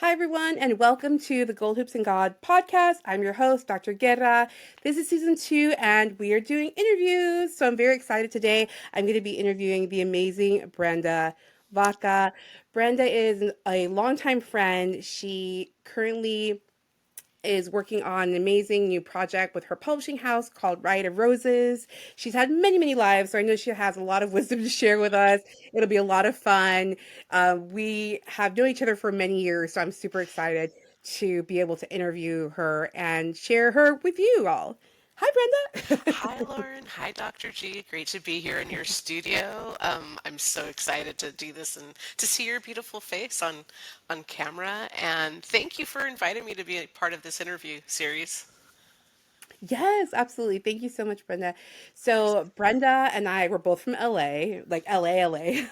Hi, everyone, and welcome to the Gold Hoops and God podcast. I'm your host, Dr. Guerra. This is season 2, and we are doing interviews. So I'm very excited today. I'm going to be interviewing the amazing Brenda Vaca. Brenda is a longtime friend. She currently is working on an amazing new project with her publishing house called Riot of Roses. She's had many, many lives, so I know she has a lot of wisdom to share with us. It'll be a lot of fun. We have known each other for many years, so I'm super excited to be able to interview her and share her with you all. Hi, Hi, Brenda. Lauren. Hi, Dr. G. Great to be here in your studio. I'm so excited to do this and to see your beautiful face on camera. And thank you for inviting me to be a part of this interview series. Yes, absolutely. Thank you so much, Brenda. So, Brenda and I were both from LA, like LA.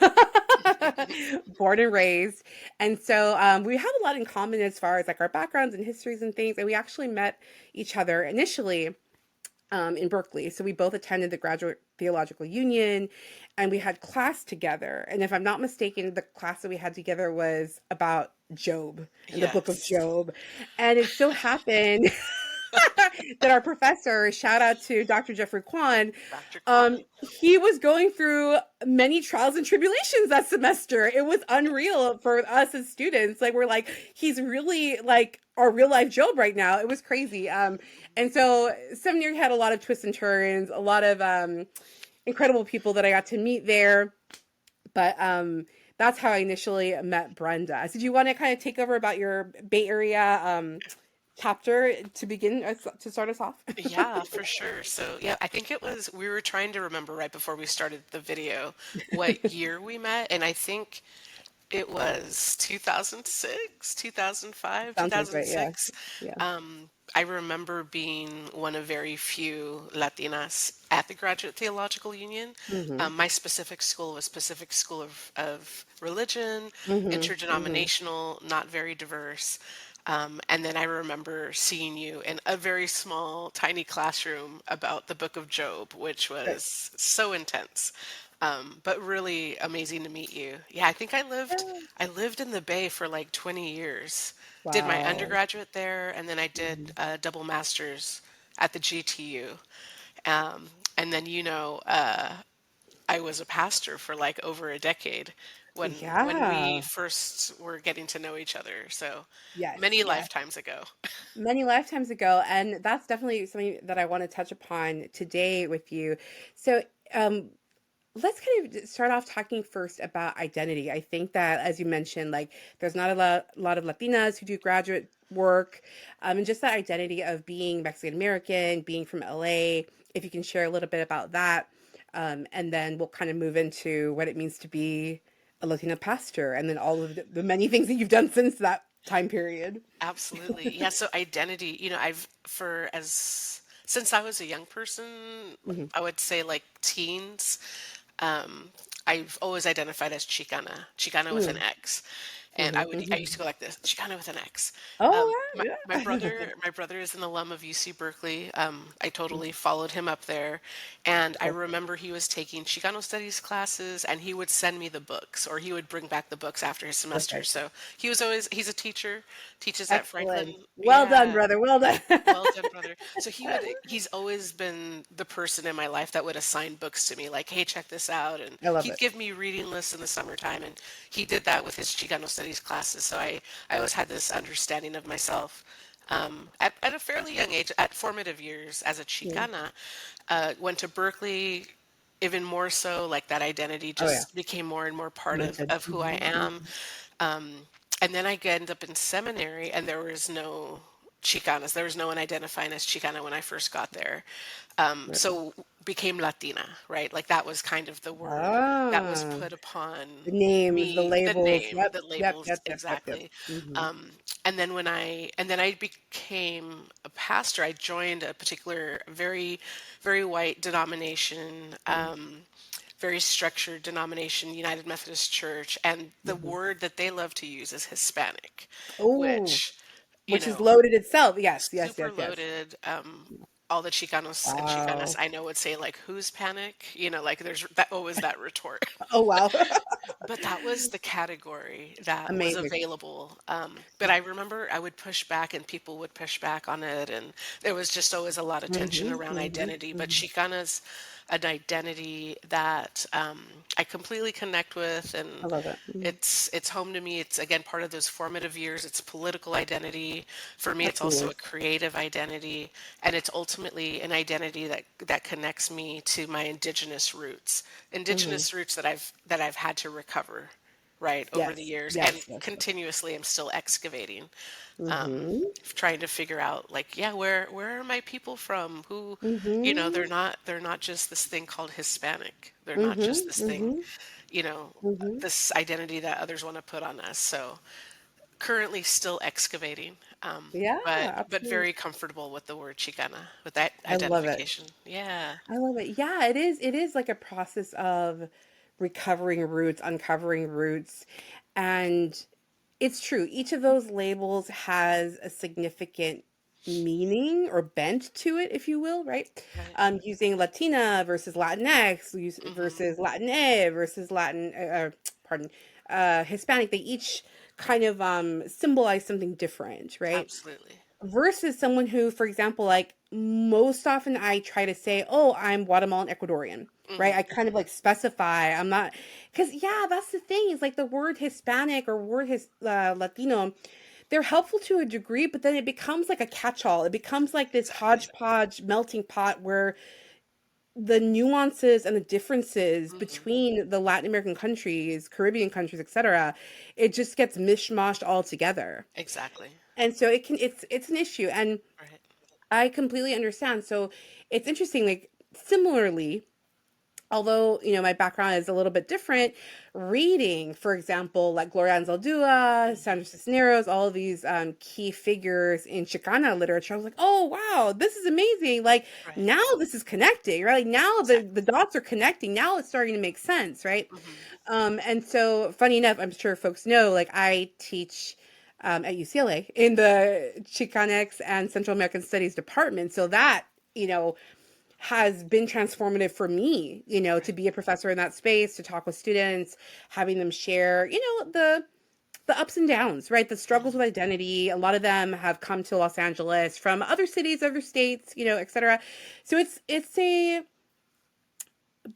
Born and raised. And so we have a lot in common as far as like our backgrounds and histories and things. And we actually met each other initially in Berkeley. So we both attended the Graduate Theological Union and we had class together. And if I'm not mistaken, the class that we had together was about Job and the book of Yes, Job. And it so happened that our professor, shout out to Dr. Jeffrey Kwan, Dr. Kwan. he was going through many trials and tribulations that semester. It was unreal for us as students. Like we're like, he's really like our real life Job right now. It was crazy. And so seminary had a lot of twists and turns, a lot of incredible people that I got to meet there. But that's how I initially met Brenda. So, do you want to kind of take over about your Bay Area chapter to begin to start us off? Yeah, for sure. So, yeah, I think it was, we were trying to remember right before we started the video what year we met. And I think it was 2006, 2005, Sounds like right. Yeah. 2006. Yeah. I remember being one of very few Latinas at the Graduate Theological Union. Mhm. My specific school was Pacific School of Religion, Mhm. Mhm. interdenominational, not very diverse. And then I remember seeing you in a very small, tiny classroom about the Book of Job, which Right. was so intense. But really amazing to meet you. Yeah, I think I lived in the Bay for like 20 years. Did my Wow. undergraduate there, and then I did Mhm. a double master's at the GTU. And then I was a pastor for like over a decade when we Yeah. first were getting to know each other. So Yes. many Yes. lifetimes ago. Many lifetimes ago, and that's definitely something that I want to touch upon today with you. So, um, let's kind of start off talking first about identity. I think that, as you mentioned, like there's not a lot of Latinas who do graduate work, and just that identity of being Mexican American, being from LA. If you can share a little bit about that, and then we'll kind of move into what it means to be a Latina pastor, and then all of the many things that you've done since that time period. Absolutely. Yeah, so identity, I've for as since I was a young person, Hmm. I would say like teens, um, I've always identified as Chicana, Chicana with an Hmm. X. And Hmm. I used to go like this, Chicana with an X. Oh My, yeah, my yeah. brother is an alum of UC Berkeley. I totally followed him up there, and I Perfect. remember he was taking Chicano studies classes, and he would send me the books, or he would bring back the books after his semester. Perfect. So he's a teacher, teaches at Franklin. Excellent. Well done, Yeah, brother. Well done. well done, brother. So he's always been the person in my life that would assign books to me, like, hey, check this out. And I love he'd it. give me reading lists in the summertime. And he did that with his Chicano studies classes. So I always had this understanding of myself at a fairly young age, at formative years as a Mm. Chicana. Went to Berkeley, even more so, like that identity Oh yeah. just became more and more part Cemented. of who I am. And then I ended up in seminary, and there was no Chicanas. There was no one identifying as Chicana when I first got there. Right. So became Latina, right? Like that was kind of the word that was Ah, put upon the names, the me, the labels. name, Yep. the Yep. labels, Yep. Yep. Yep. Yep. exactly. Hmm. And then I became a pastor. I joined a particular very white denomination. Very structured denomination, United Methodist Church, and the Hmm. word that they love to use is Hispanic, Oh, which, you which is know, loaded itself. Yes. Yes. super Yes. Yes. loaded. all the Chicanos and Chicanas Wow. I know would say like, "Who's panic?" You know, like there's that always that retort. Oh, wow. But that was the category that was Amazing. available. But I remember I would push back and people would push back on it. And there was just always a lot of tension Mhm, around mhm, identity. But mhm. Chicana's an identity that I completely connect with. And I love it. Mhm. it's home to me. It's again part of those formative years. It's political identity. For me, it's also Absolutely. a creative identity, and it's ultimately an identity that connects me to my Mhm. indigenous roots that I've had to recover, right, over the Yes. years, and Yes, yes, yes. continuously I'm still excavating, Mhm. trying to figure out like, yeah, where are my people from? Who, Mhm. they're not just this thing called Hispanic. They're not Mhm. just this thing, Mhm. you know, Mhm. this identity that others want to put on us. So currently still excavating, Yeah, but absolutely. very comfortable with the word Chicana, with that I love it. identification. Yeah. I love it. Yeah, it is like a process of recovering roots, uncovering roots, and it's true. Each of those labels has a significant meaning or bent to it, if you will, right? Right. Using Latina versus Latinx, Hmm. versus Latinx versus pardon, Hispanic. They each kind of symbolize something different, right? Absolutely. Versus someone who, for example, like most often I try to say, oh, I'm Guatemalan Ecuadorian, right? Hmm. I kind of like specify, I'm not, because yeah, that's the thing. It's like the word Hispanic or Latino, they're helpful to a degree, but then it becomes like a catch-all. It becomes like this Exactly. hodgepodge melting pot where the nuances and the differences Hmm. between the Latin American countries, Caribbean countries, etc., it just gets mishmashed all together. Exactly. And so it's an issue. And Right. I completely understand. So it's interesting, like similarly, although my background is a little bit different, reading, for example, like Gloria Anzaldúa, Sandra Hmm. Cisneros, all of these key figures in Chicana literature, I was like, oh wow, this is amazing. Like Right. now this is connecting, right? Like now the Exactly. dots are connecting. Now it's starting to make sense, right? Hmm. And so funny enough, I'm sure folks know, like I teach at UCLA in the Chicanx and Central American Studies department. So that, you know, has been transformative for me, to Right. be a professor in that space, to talk with students, having them share, the ups and downs, right? The struggles with Hmm. identity. A lot of them have come to Los Angeles from other cities, other states, etc. So it's a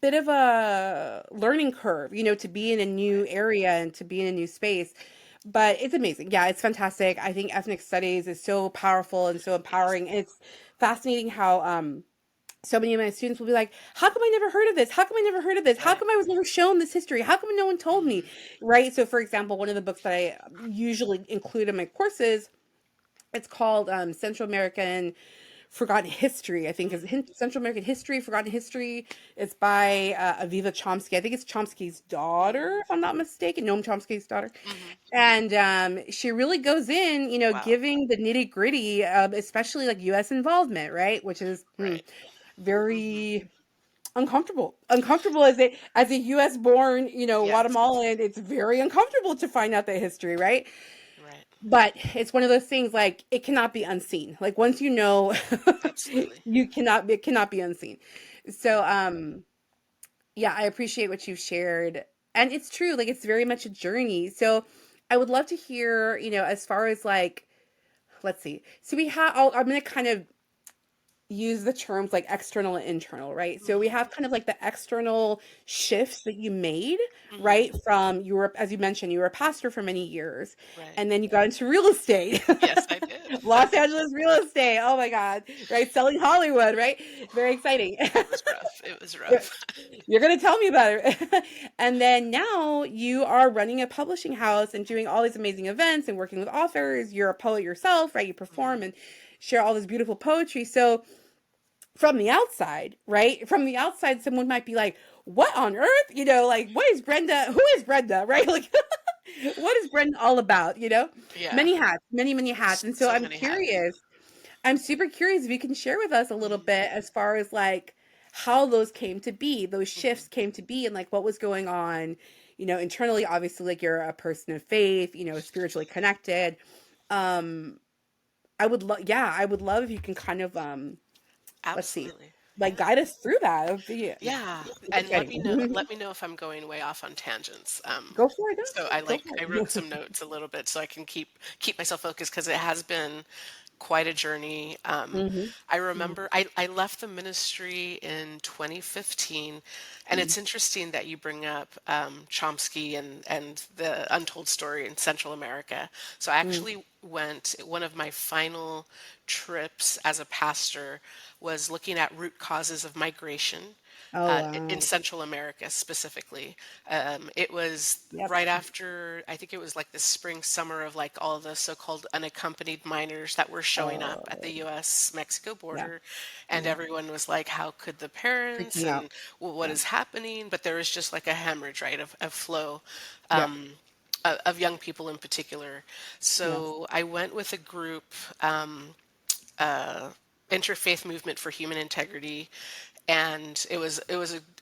bit of a learning curve, to be in a new Right. area and to be in a new space. But it's amazing. Yeah, it's fantastic. I think ethnic studies is so powerful and so Yes. empowering. And it's fascinating how so many of my students will be like, how come I never heard of this? How come I never heard of this? How Right. come I was never shown this history? How come no one told me? Hmm. Right? So for example, one of the books that I usually include in my courses, it's called Central American Forgotten History, I think, is Central American History, Forgotten History. It's by Aviva Chomsky. I think it's Chomsky's daughter, if I'm not mistaken, Noam Chomsky's daughter. Hmm. And she really goes in, Wow. giving the nitty gritty, especially like U.S. involvement, right? Which is Right. Hmm. very uncomfortable. Uncomfortable as a U.S. born, Yes. Guatemalan. It's very uncomfortable to find out the history, right? Right. But it's one of those things like it cannot be unseen. Like once you know, Absolutely. it cannot be unseen. So Hmm. yeah, I appreciate what you've shared. And it's true, like it's very much a journey. So I would love to hear, as far as like, let's see. So I'm going to kind of use the terms like external and internal, right? So we Hmm. have kind of like the external shifts that you made, Hmm. right? From you were, as you mentioned, you were a pastor for many years, Right. and then you got into real estate, Yes, I did. Los Angeles real estate. Oh my God, right? Selling Hollywood, right? Very exciting. It was rough. It was rough. You're going to tell me about it. And then now you are running a publishing house and doing all these amazing events and working with authors. You're a poet yourself, right? You perform Hmm. and share all this beautiful poetry. So from the outside, right? From the outside, someone might be like, what on earth? Like, what is Brenda? Who is Brenda, right? Like, what is Brenda all about? Yeah. Many hats, many, many hats. And so So many hats. I'm super curious if you can share with us a little Hmm. bit as far as like how those came to be, those shifts Hmm. came to be, and like what was going on, internally. Obviously, like you're a person of faith, spiritually connected. Um, I would love, yeah, I would love if you can kind of Let's see. Absolutely. Like, Yeah. guide us through that. That would be Yeah, and let me know exciting. let me know if I'm going way off on tangents. Go for it. So No, I go like for I wrote it. some notes a little bit so I can keep myself focused because it has been quite a journey. Hmm. I remember I left the ministry in 2015, and it's interesting that you bring up Chomsky and the untold story in Central America. So I actually went, one of my final trips as a pastor was looking at root causes of migration Oh, in wow. Central America specifically. It was Yep. right after, I think it was like the spring, summer of like all the so-called unaccompanied minors that were showing up at the Oh, US-Mexico yeah. border. And Yeah. everyone was like, how could the parents Freaking out. and well, what Yeah. is happening? But there was just like a hemorrhage, right, of flow Yep. of young people in particular. Yes. So I went with a group, Interfaith Movement for Human Integrity, and it was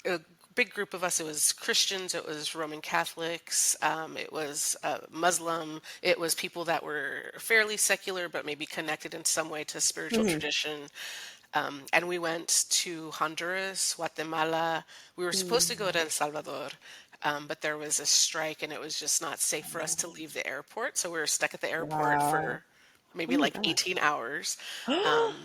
a big group of us. It was Christians, it was Roman Catholics, it was Muslim, it was people that were fairly secular but maybe connected in some way to spiritual Hmm. tradition. And we went to Honduras, Guatemala. We were supposed to go to Mm. El Salvador, but there was a strike and it was just not safe for us to leave the airport. So we were stuck at the airport Wow. for Oh maybe my like gosh. 18 hours.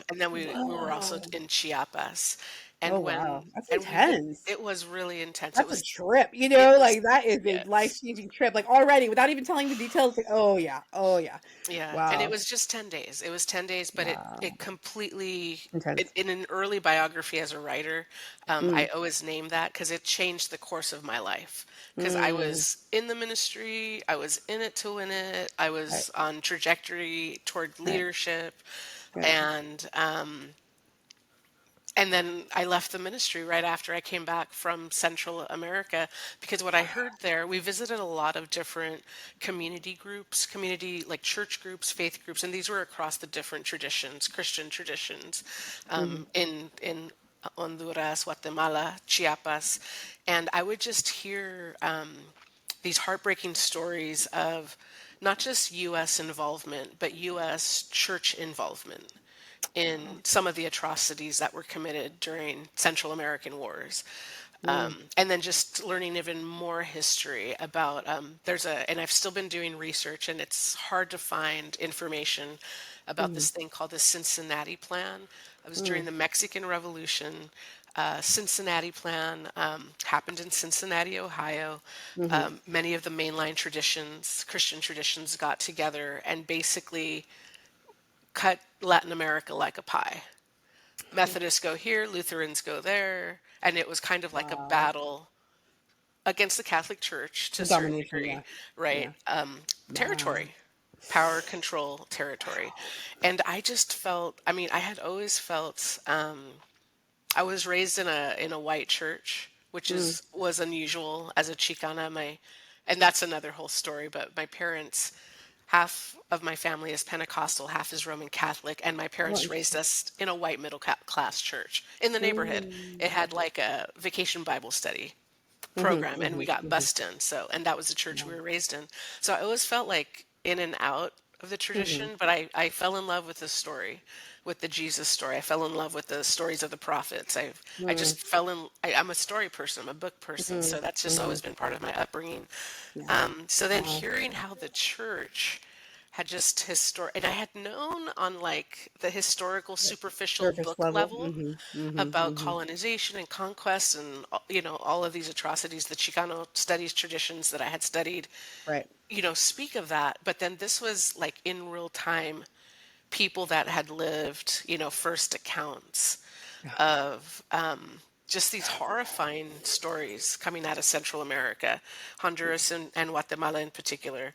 And then we were also Whoa. in Chiapas. Oh, And wow. when That's and we vi- intense. it was really intense. That's a trip, It was like that is a yes. life-changing trip. Like already, without even telling the details, like, oh yeah, oh yeah. Yeah, and it Wow. was just 10 days. It was 10 days, but it Wow. completely, Intense. in an early biography as a writer, I Mm, always name that because it changed the course of my life. Because I mm, was in the ministry, I was in it to win it, I right, was on trajectory toward right, leadership, right. and and then I left the ministry right after I came back from Central America because what I heard there, we visited a lot of different community groups, community like church groups, faith groups, and these were across the different traditions, Christian traditions, Mhm, in Honduras, Guatemala, Chiapas, and I would just hear these heartbreaking stories of not just U.S. involvement, but U.S. church involvement in some of the atrocities that were committed during Central American wars. mm, And then just learning even more history about and I've still been doing research, and it's hard to find information about mhm, this thing called the Cincinnati Plan. It was during mm, the Mexican Revolution. Cincinnati Plan happened in Cincinnati, Ohio. mhm. Many of the mainline traditions, Christian traditions, got together and basically cut Latin America like a pie. Methodists go here, Lutherans go there, and it was kind of like a Wow. battle against the Catholic Church to a certain Domination, degree, yeah, right? yeah. Wow. Territory, power, control, territory. And I just felt, I mean, I had always felt, I was raised in a white church, which Mm, was unusual as a Chicana. And that's another whole story, but my parents, half of my family is Pentecostal, half is Roman Catholic, and my oh, parents raised interesting. us in a white class church in the neighborhood. Mm, It had like a vacation Bible study mhm, program, and we mhm, got mhm. bussed in. So, and that was the church we Wow. were raised in. So I always felt like in and out of the Mhm, tradition, but I fell in love with the story, with the Jesus story. I fell in love with the stories of the prophets. I mm, just fell in. I'm a story person. I'm a book person. mhm, So that's just mhm. always been part of my upbringing. Yeah. So then Wow. hearing how the church had just and I had known on like the historical Like superficial surface book level. level Mhm, mhm, about mhm. colonization and conquest and all of these atrocities, the Chicano studies traditions that I had studied, Right. speak of that. But then this was like in real time, people that had lived, first accounts of just these horrifying stories coming out of Central America, Honduras and Guatemala in particular.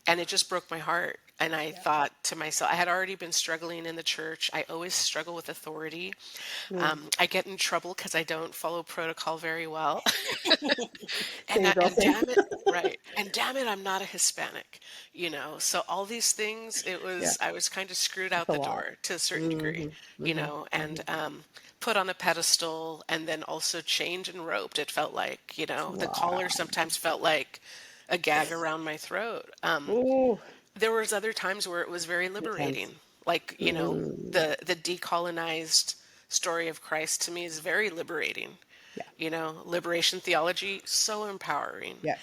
And it just broke my heart. And I Yeah. thought to myself, I had already been struggling in the church. I always struggle with authority. Mm. I get in trouble because I don't follow protocol very well. and Same I, girl, and same. damn it, right? And damn it, I'm not a Hispanic. So all these things, Yeah. I was kind of screwed It's out a the lot. door to a certain degree, Mhm, mhm, and mhm. put on a pedestal, and then also chained and roped. It felt like, the collar Wow. sometimes felt like a gag around my throat. Ooh, There was other times where it was very intense. liberating, like Mm, the decolonized story of Christ to me is very liberating. Yeah. You know, liberation theology, so empowering. Yes.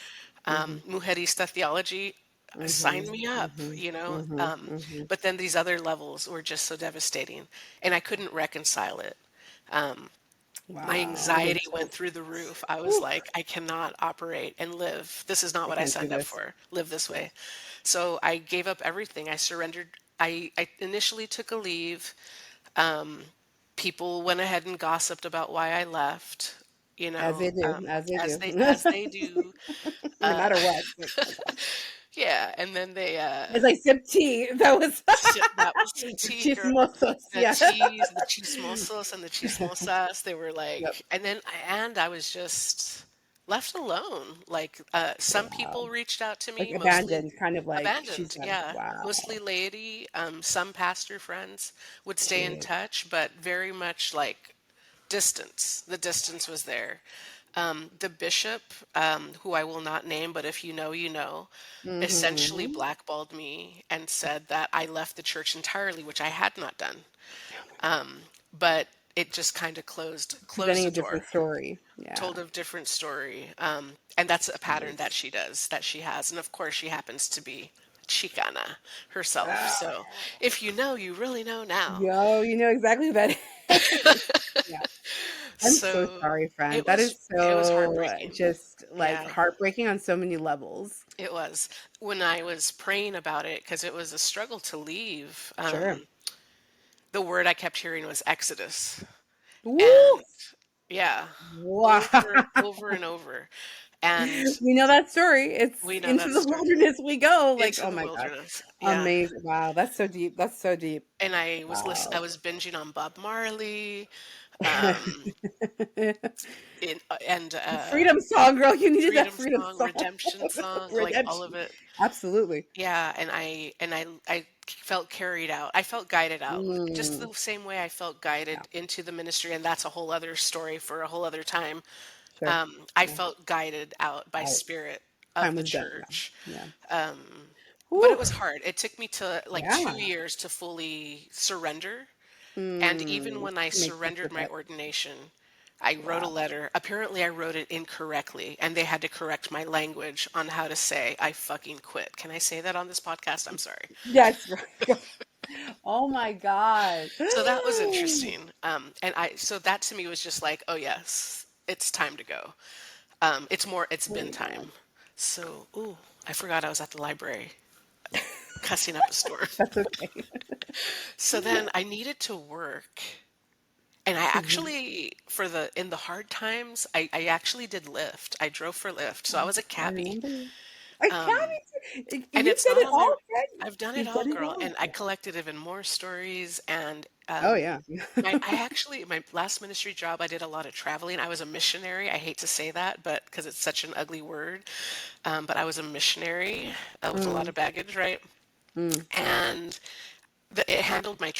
Mhm. Mujerista theology, sign Mhm. me up, Mhm. you know. Mhm. Mhm. But then these other levels were just so devastating, and I couldn't reconcile it. My Wow. That anxiety makes went sense. through the roof. I was Whew. like, I cannot operate and live. This is not I what I can't do signed up this. for. Live this Yeah. way. So I gave up everything. I surrendered. I initially took a leave. People went ahead and gossiped about why I left, you As know, they do. As they do. as they do. No matter what. Like, oh gosh. Yeah, and then they As I sip tea. That was that was some tea, girl. chismosos. The Yeah. teas, the chismosos and the chismosas, they were Yep. like, and I was just left alone. Like, some Wow. people reached out to Like me, mostly abandoned, kind of like she's abandoned, got yeah, wow. mostly laity. Some pastor friends would stay in Jeez. touch, but very much like distance. The distance was there. The bishop, who I will not name, but if you know, you know, essentially Mhm. blackballed me and said that I left the church entirely, which I had not done. But it just kind of closed Presenting the a different door, story. Yeah. told a different story. And that's a pattern Jeez. that she does, that she has. And of course, she happens to be Chicana herself. Oh, So if you know, you really know now. yo, you know exactly who that is. Yeah. I'm so So sorry, friend. That is it was so heartbreaking. just like Yeah. heartbreaking on so many levels. It was when I was praying about it because it was a struggle to leave. Sure. The word I kept hearing was Exodus, Woo! and yeah, Wow. over and over. And We know that story. It's we know into that the story. wilderness we go. Like, Into oh the my gosh. wilderness. Yeah. Amazing. Wow. That's so deep. That's so deep. And I Wow. was binging on Bob Marley, um, and Freedom song, girl. You needed that freedom freedom song, song. redemption song, like all of Redemption. it. Absolutely. Yeah, I felt carried out. I felt guided out, just Mm, the same way I felt yeah. guided into the ministry, and that's a whole other story for a whole other time. Sure. I Yeah. felt guided out by Out. spirit of Time the was done. Yeah. church. Yeah. Um, but it Whew. was hard. It took me to like Yeah. 2 years to fully surrender. And even Mm. when I To make peace surrendered with my it. ordination, I wrote a Wow. letter. Apparently, I wrote it incorrectly, and they had to correct my language on how to say "I fucking quit." Can I say that on this podcast? I'm sorry. Yes. Oh my God. So that was interesting. So that to me was just like, oh yes, it's time to go. It's been time. Amen. So, ooh, I forgot I was at the library cussing up a storm. That's okay. So then I needed to work. And I Mhm. actually, in the hard times, I actually did Lyft. I drove for Lyft. So I was a I cabbie. remember you. I Um, can't. and You've it's done not it on my, all, Fred. I've done it You've all, done it girl. all. And I Yeah. collected even more stories. And Oh yeah. my last ministry job, I did a lot of traveling. I was a missionary. I hate to say that, but because it's such an ugly word. But I was a missionary with a lot Mm, of baggage, right? mm, And it handled my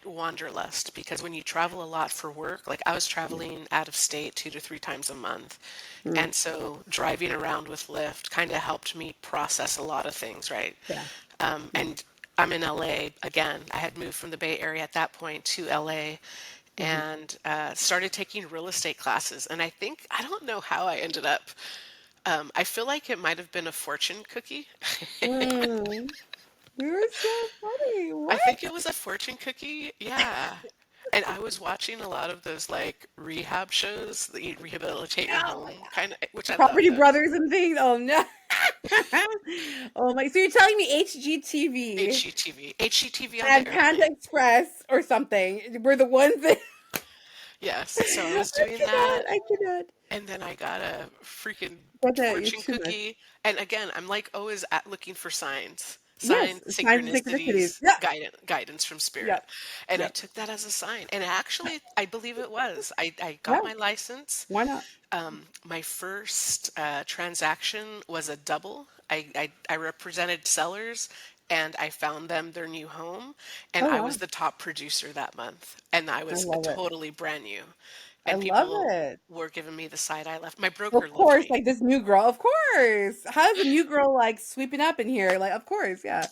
wanderlust, because when you travel a lot for work, like I was yeah. traveling out of state 2 to 3 times a month, Mm, and so driving around with Lyft kind of helped me process a lot of things, right? yeah. Yeah. And I'm in LA again. I had moved from the Bay Area at that point to LA, Mhm. and started taking real estate classes. And I don't know how I ended up. I feel like it might have been a fortune cookie. Mm. You're so funny. I think What? it was a fortune cookie. Yeah. And I was watching a lot of those like rehab shows that you rehabilitate your Oh my home kind of, which I love Property those. Brothers and things. Oh no. Oh my. So you're telling me HGTV HGTV. HGTV on the and Panda airplane. Express or something were the ones that Yes. So I I was doing cannot. that. I cannot. And then I got a freaking But that you're fortune too much. cookie. And again, I'm like always looking for signs. Yes, Signs, signs and synchronicities. synchronicities, Yeah. guidance from spirit. Yep. And I Yep. took that as a sign. And actually, I believe it was. I got Yeah. my license. Why not? My first transaction was a double. I represented sellers, and I found them their new home, and Oh I wow. was the top producer that month, and I I was love it. totally brand new, I and love people it. were giving me the side eye left. My broker Of loved course, me. like this new girl. Of course. How's a new girl like sweeping up in here? Like, of course, yeah.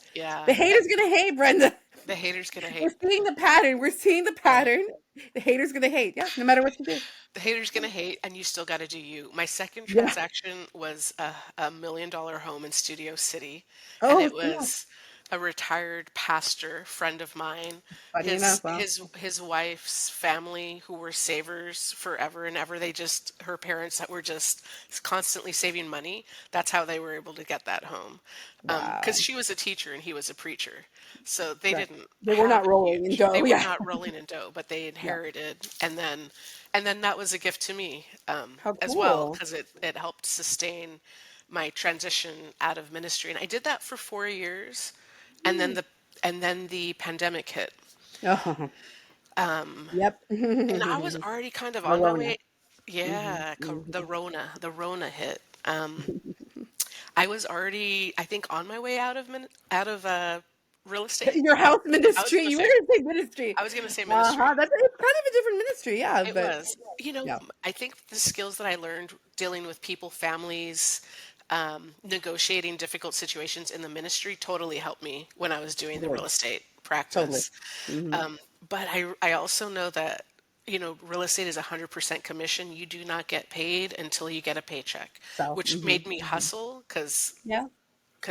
The Yeah, haters gonna hate, Brenda. the haters gonna We're hate. seeing the pattern. We're seeing the Yeah. pattern. The hater's gonna hate. Yeah, no matter what you do. The hater's gonna hate, and you still got to do you. My second Yeah. transaction was a $1 million home in Studio City, and Oh, it yeah. was a retired pastor friend of mine. Funny enough, huh? His wife's family, who were savers forever and ever, they just her parents that were just constantly saving money. That's how they were able to get that home, because Wow. she was a teacher and he was a preacher, so they Right. didn't They were have not a rolling in huge. They dough. were Yeah. not rolling in dough, but they Yeah. inherited, and then that was a gift to me, How as well, cool. because it helped sustain my transition out of ministry. And I did that for 4 years, and then Mm. the pandemic hit, Oh, yep. and I was already kind of on my Verona. way. Yeah, Mhm. the Rona hit. I was already, I think, on my way out of real estate. Your house I was ministry. gonna You were say gonna say ministry. I was gonna say Uh-huh. ministry. That's it's kind of a different ministry, yeah, It but was. yeah. I think the skills that I learned dealing with people, families, negotiating difficult situations in the ministry totally helped me when I was doing the Totally. real estate Totally. practice. Mhm. But I also know that, real estate is 100% commission. You do not get paid until you get a paycheck, So, which made me hustle because yeah,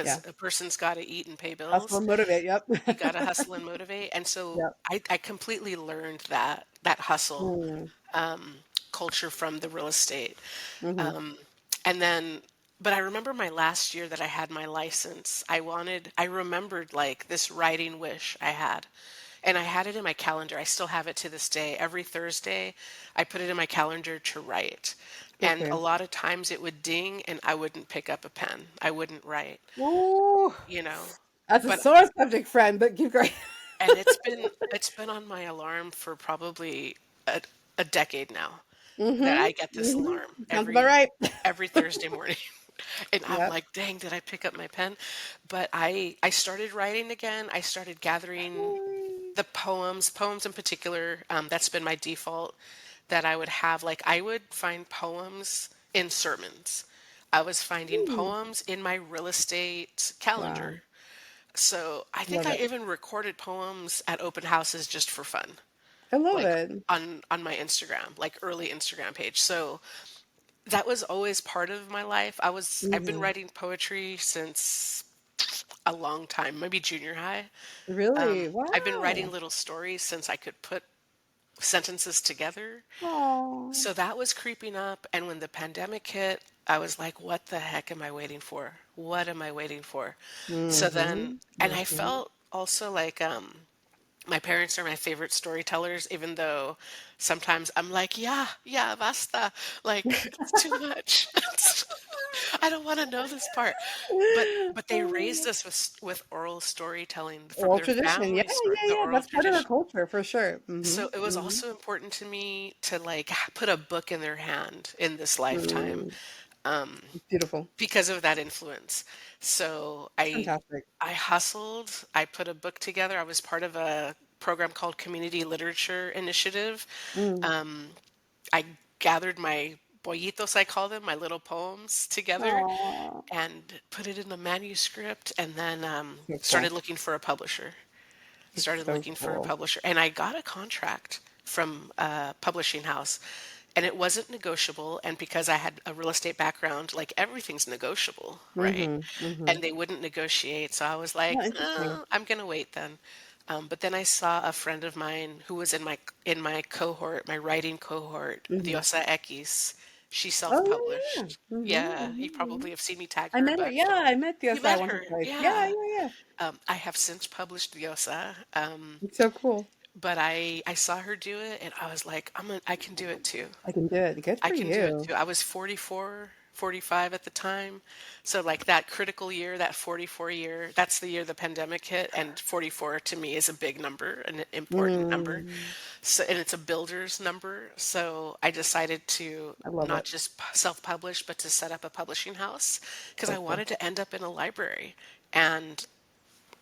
yeah. a person's got to eat and pay Hustle bills. and motivate, yep. You got to hustle and motivate. And so Yep. I completely learned that hustle Mm, culture from the real estate. mhm. And then, but I remember my last year that I had my license, I remembered like this writing wish I had. And I had it in my calendar. I still have it to this day. Every Thursday, I put it in my calendar to write. Good for And a you. lot of times it would ding and I wouldn't pick up a pen. I wouldn't write, Ooh, you know. that's a But sore subject, friend, but keep going. and it's been on my alarm for probably a decade now, that Mhm, I get this mhm. alarm Sounds about right. every Thursday morning. And I'm Yep. like, dang, did I pick up my pen? But I started writing again. I started gathering the poems in particular. That's been my default, that I would have. Like, I would find poems in sermons. I was finding Mm. poems in my real estate calendar. Wow, So I think love I it. even recorded poems at open houses just for fun, I love like it. on my Instagram, like early Instagram page. So that was always part of my life. I've been Mhm. writing poetry since a long time, maybe junior high. Really? I've been writing Wow. little stories since I could put sentences together. Aw. So that was creeping up. And when the pandemic hit, I was like, what the heck am I waiting for? What am I waiting for? So then, Mhm, and I mhm. felt also like, my parents are my favorite storytellers, even though sometimes I'm like, yeah, yeah, basta. Like, it's too much. I don't want to know this part. But they raised us with oral storytelling from Oral their tradition. Yeah, family story, yeah, the yeah. oral That's part of our tradition. culture for sure. So Mhm, it was mhm, also important to me to like put a book in their hand in this lifetime, mm. Beautiful. because of that influence. So That's fantastic. I hustled, I put a book together. I was part of a program called Community Literature Initiative. Mm. I gathered my bollitos, I call them, my little poems together, Aw, and put it in a manuscript, and then so cool. started looking for a publisher. It's Started so looking for a cool. publisher, and I got a contract from a publishing house, and it wasn't negotiable. And because I had a real estate background, like everything's negotiable, right? Mhm, mhm. And they wouldn't negotiate, so I was Oh, like, interesting. I'm gonna wait then. But then I saw a friend of mine who was in my cohort, my writing cohort, Mhm. Diosa X. She Oh, yeah, yeah. self-published. Mhm, Yeah, you mhm, mhm. probably have seen me tag I her a met her. bunch. Yeah, I met You Diosa met once or her, twice. Yeah, yeah. yeah, yeah. I have since published Diosa, It's so cool. but I saw her do it, and I was like, I can do it too. I can do it. Good I for can do it you. too. I was 44, 45 at the time. So like that critical year, that 44 year, that's the year the pandemic hit, and 44 to me is a big number, an important number. Mm, So, and it's a builder's number. So I decided to I love not it. just self-publish, but to set up a publishing house, because So I cool. wanted to end up in a library. And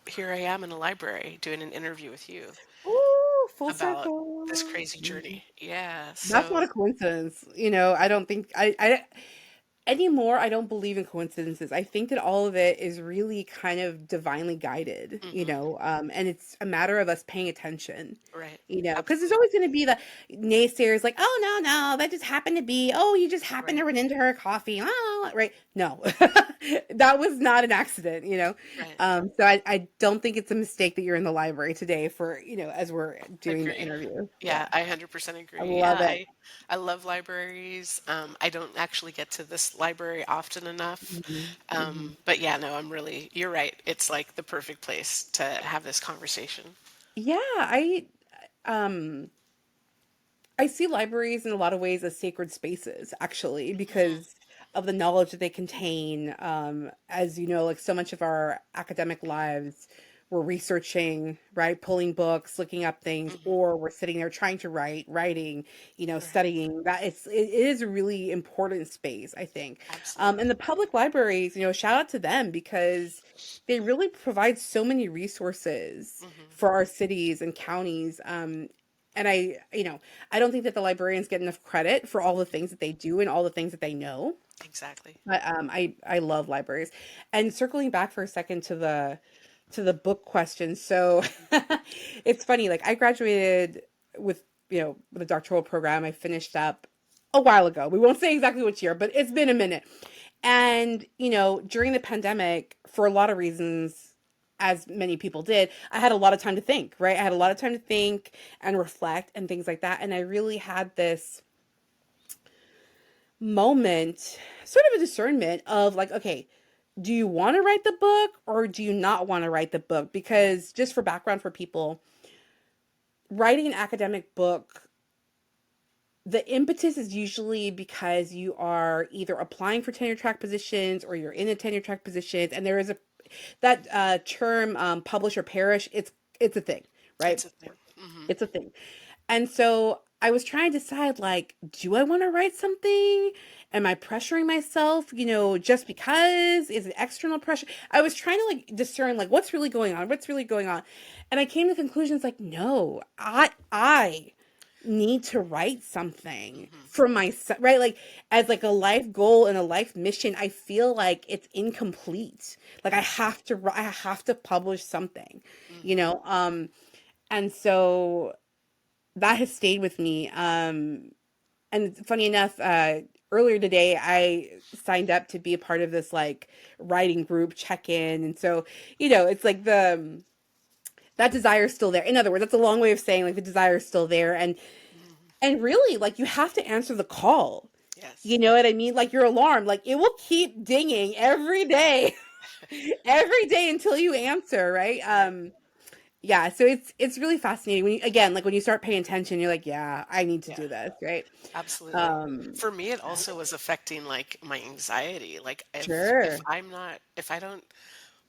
here I am in a library doing an interview with you Ooh, full about this circle. crazy Mhm. journey. Yeah. That's not So a coincidence. I don't think I anymore, I don't believe in coincidences. I think that all of it is really kind of divinely guided, Hmm. and it's a matter of us paying attention, Right. because there's Absolutely. always going to be the naysayers like, oh, no, no, that just happened to be, oh, you just happened to Right. run into her coffee. Oh, right. No, that was not an accident. Right. So I don't think it's a mistake that you're in the library today for, as we're doing the Agree. interview. Yeah. Yeah, I 100% I agree. Yeah, love it. I love libraries. I don't actually get to this library often enough. Mhm, mhm. But yeah, no, you're right. It's like the perfect place to have this conversation. Yeah, um I see libraries in a lot of ways as sacred spaces, actually, Hmm. because of the knowledge that they contain. As you know, like so much of our academic lives, we're researching, right? Pulling books, looking up things, Hmm. or we're sitting there trying to writing, Right. studying. It is a really important space, I think. And Absolutely. the public libraries, shout out to them because they really provide so many resources Hmm. for our cities and counties. And I don't think that the librarians get enough credit for all the things that they do and all the things that they know. Exactly. But I love libraries. And circling back for a second to the book question. So it's funny, like I graduated with with a doctoral program. I finished up a while ago. We won't say exactly which year, but it's been a minute. And during the pandemic, for a lot of reasons, as many people did, I had a lot of time to think, right? I had a lot of time to think and reflect and things like that. And I really had this moment, sort of a discernment of like, okay, do you want to write the book or do you not want to write the book? Because just for background for people, writing an academic book, the impetus is usually because you are either applying for tenure track positions or you're in a tenure track positions, and there is a that term publish or perish. It's a thing, It's right? a thing. Hmm. It's a thing. And so I was trying to decide, like, do I want to write something? Am I pressuring myself, just because? Is it external pressure? I was trying to like discern like what's really going on, what's really going on. And I came to conclusions like, no, I need to write something Hmm. for myself, right? Like as like a life goal and a life mission, I feel like it's incomplete. Like Right. I have to publish something, you Hmm. know? And so that has stayed with me. And funny enough, earlier today I signed up to be a part of this like writing group check-in, and so it's like that desire is still there. In other words, that's a long way of saying like the desire is still there, Hmm. and really like you have to answer the call. Yes. You know what I mean? Like your alarm, like it will keep dinging every day, every day until you answer, right? Right. Yeah, so it's really fascinating when you, again, like when you start paying attention, you're like, yeah, I need to Yeah. do this, right? Absolutely. Um, For me, it also was affecting like my anxiety. Like if sure. if I don't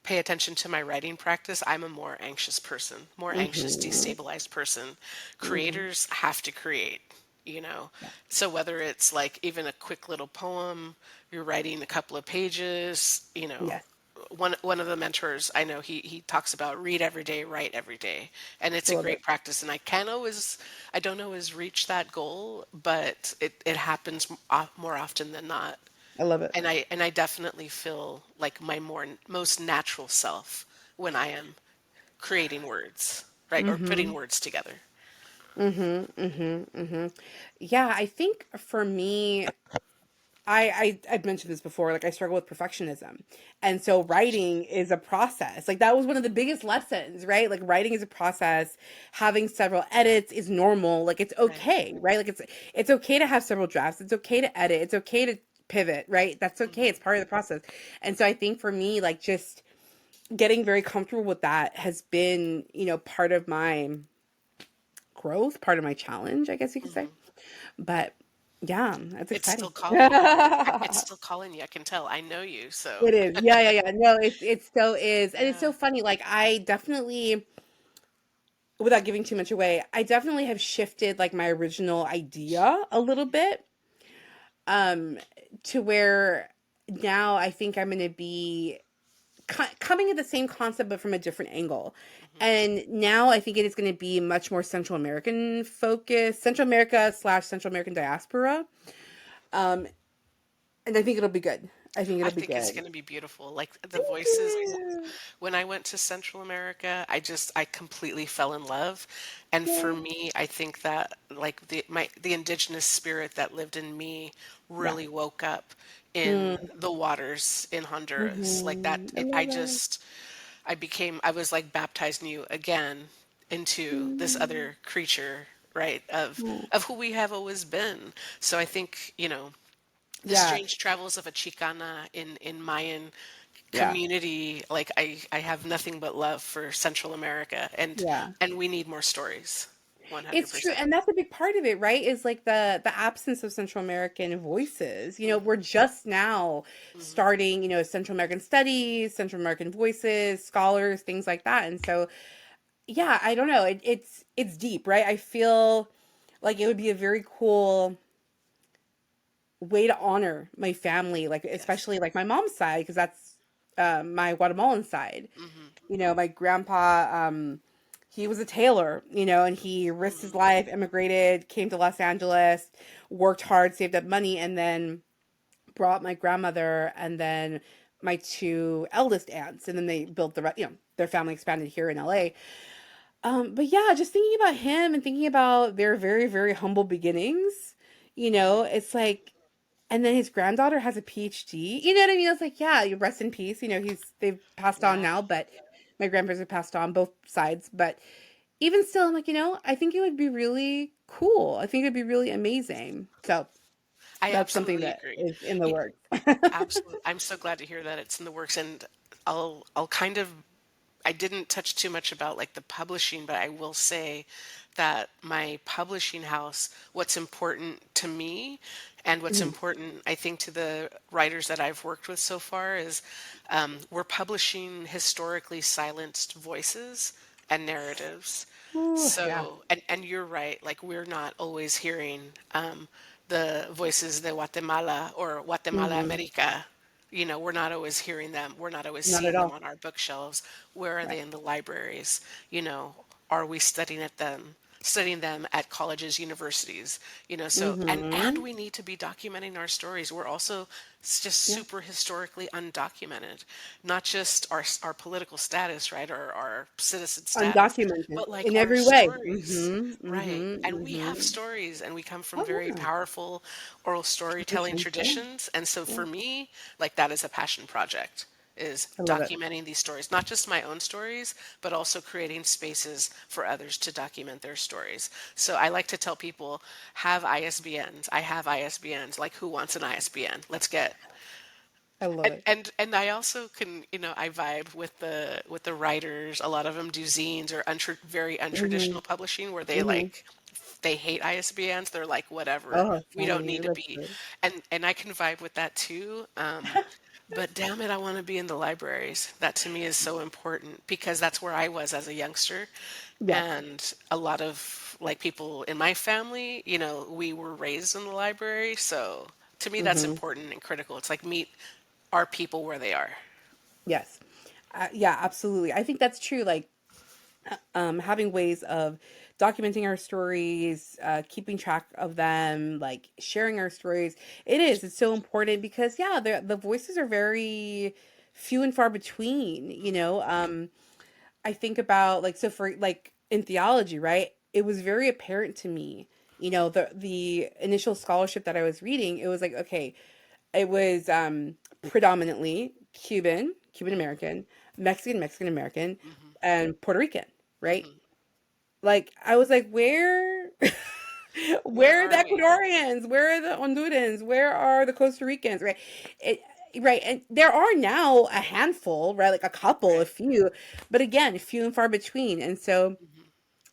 pay attention to my writing practice, I'm a more anxious person, more anxious, Mhm. destabilized person. Mhm. Creators have to create, you know. Yeah. So whether it's like even a quick little poem, you're writing a couple of pages, Yes. one of the mentors I know he talks about read every day, write every day, and it's I a love it. great practice. And I don't always reach that goal, but it happens more often than not. I love it. And I definitely feel like my most natural self when I am creating words, right, or putting Mhm. words together. Mhm. Mhm. Mhm. Yeah, I think for me, I've mentioned this before. Like I struggle with perfectionism, and so writing is a process. Like that was one of the biggest lessons, right? Like writing is a process. Having several edits is normal. Like it's Right. okay, right? Like it's okay to have several drafts. It's okay to edit. It's okay to pivot, right? That's okay. Hmm. It's part of the process. And so I think for me, like just getting very comfortable with that has been, part of my growth, part of my challenge, I guess you could say. Hmm. But yeah, that's It's still exciting. calling you. It's still calling you. I can tell. I know you, so It is. Yeah, yeah, yeah. No, it so is. And it's yeah. so funny. Like I definitely, without giving too much away, I definitely have shifted like my original idea a little bit. Um, to where now I think I'm going to be coming at the same concept but from a different angle. Hmm. And now I think it is going to be much more Central American focus, Central America / Central American diaspora. Um, And I think it'll be good. I think I it'll be think it's good. going to be beautiful. Like the Thank voices, you. when I went to Central America, I completely fell in love. And for Yay. me, I think that like the indigenous spirit that lived in me Yeah. really woke up Mm, in the waters in Honduras. Like that, I love it. I was like baptized new again into this Mm, other creature, right, mm. of who we have always been. So I think, the Yeah. strange travels of a Chicana in Mayan Yeah. community, like I have nothing but love for Central America, Yeah. and we need more stories. It's true, 100%. and that's a big part of it, right? Is like the absence of Central American voices. We're just now Hmm. starting, Central American studies, Central American voices, scholars, things like that. And so, yeah, I don't know. It's deep, right? I feel like it would be a very cool way to honor my family, like Yes. especially like my mom's side, because that's my Guatemalan side. Hmm. My grandpa, he was a tailor, and he risked his Hmm. life, immigrated, came to Los Angeles, worked hard, saved up money, and then brought my grandmother and then my two eldest aunts, and then they built their family expanded here in LA. But yeah, just thinking about him and thinking about their very, very humble beginnings, Hmm. it's like, and then his granddaughter has a PhD. You know what I mean? It's like, yeah, you rest in peace. They've passed on Yeah. now, but my grandparents have passed on both sides. But even still, I'm like, I think it would be really cool. I think it'd be really amazing. So I that's something absolutely that agree. is in the Y- works. Absolutely. I'm so glad to hear that it's in the works, and I'll kind of I didn't touch too much about like the publishing, but I will say that my publishing house, what's important to me and what's Mhm. important, I think, to the writers that I've worked with so far is we're publishing historically silenced voices and narratives. Ooh, yeah. So, and you're right, like we're not always hearing the voices de Guatemala or Guatemala Hmm. America. We're not always hearing them. We're not always Not at seeing them all. on our bookshelves. Where are they Right. in the libraries? Are we studying them at colleges, universities? So and Hmm. we need to be documenting our stories. We're also just Yeah. super historically undocumented, not just our political status, right, or our citizen status, Undocumented but like in our every way. stories, Hmm. right? Hmm. And we have Hmm. stories, and we come from Oh very yeah. powerful oral storytelling Traditions. Yeah. traditions. And so Yeah. for me, like that is a passion project, is I love it. documenting these stories, not just my own stories, but also creating spaces for others to document their stories. So I like to tell people, have ISBNs. I have ISBNs. Like, who wants an ISBN? Let's get. I love And it. and and I also can, I vibe with the writers. A lot of them do zines or very Hmm. untraditional publishing where Hmm. they hate ISBNs. They're like, whatever, Oh, we don't funny. need to That's be. good. And I can vibe with that too. But damn it, I want to be in the libraries. That to me is so important because that's where I was as a youngster. Yes. And a lot of like people in my family, we were raised in the library. So to me, that's Hmm. important and critical. It's like meet our people where they are. Yes. Yeah, absolutely. I think that's true. Like, having ways of documenting our stories, keeping track of them, like sharing our stories. It's so important because, yeah, the voices are very few and far between, I think about like, so for like in theology, right? It was very apparent to me, the initial scholarship that I was reading, it was like, okay, it was predominantly Cuban American, Mexican American, Hmm. and Puerto Rican, right? Hmm. Like I was like, where Where where are the are we? Ecuadorians? Where are the Hondurans? Where are the Costa Ricans? Right. It, right. And there are now a handful, right? Like a couple, a Right. few, but again, few and far between. And so Hmm.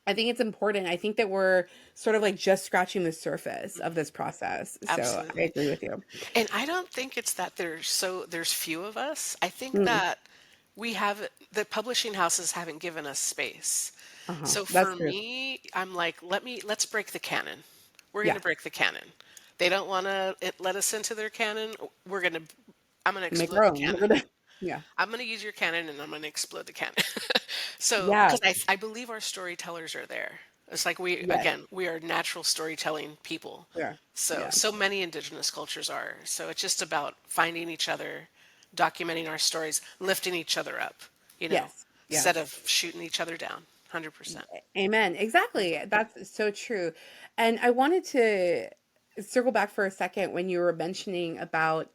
I think it's important. I think that we're sort of like just scratching the surface of Hmm. this process. So I Absolutely. agree with you. And I don't think it's that there's few of us. I think Mm, that the publishing houses haven't given us space. uh-huh. So That's for true. me, I'm like, let's break the canon. We're going Yeah. to break the canon. They don't want to let us into their canon. I'm going to Make explode our the own. canon. Yeah. I'm going to use your canon and I'm going to explode the canon. So, Yeah. because I believe our storytellers are there. It's like we, Yes. again, we are natural storytelling people. Yeah. So, Yeah. so many indigenous cultures are. So it's just about finding each other, documenting our stories, lifting each other up, Yes. instead Yes. of shooting each other down. 100%. Amen. Exactly. That's so true. And I wanted to circle back for a second when you were mentioning about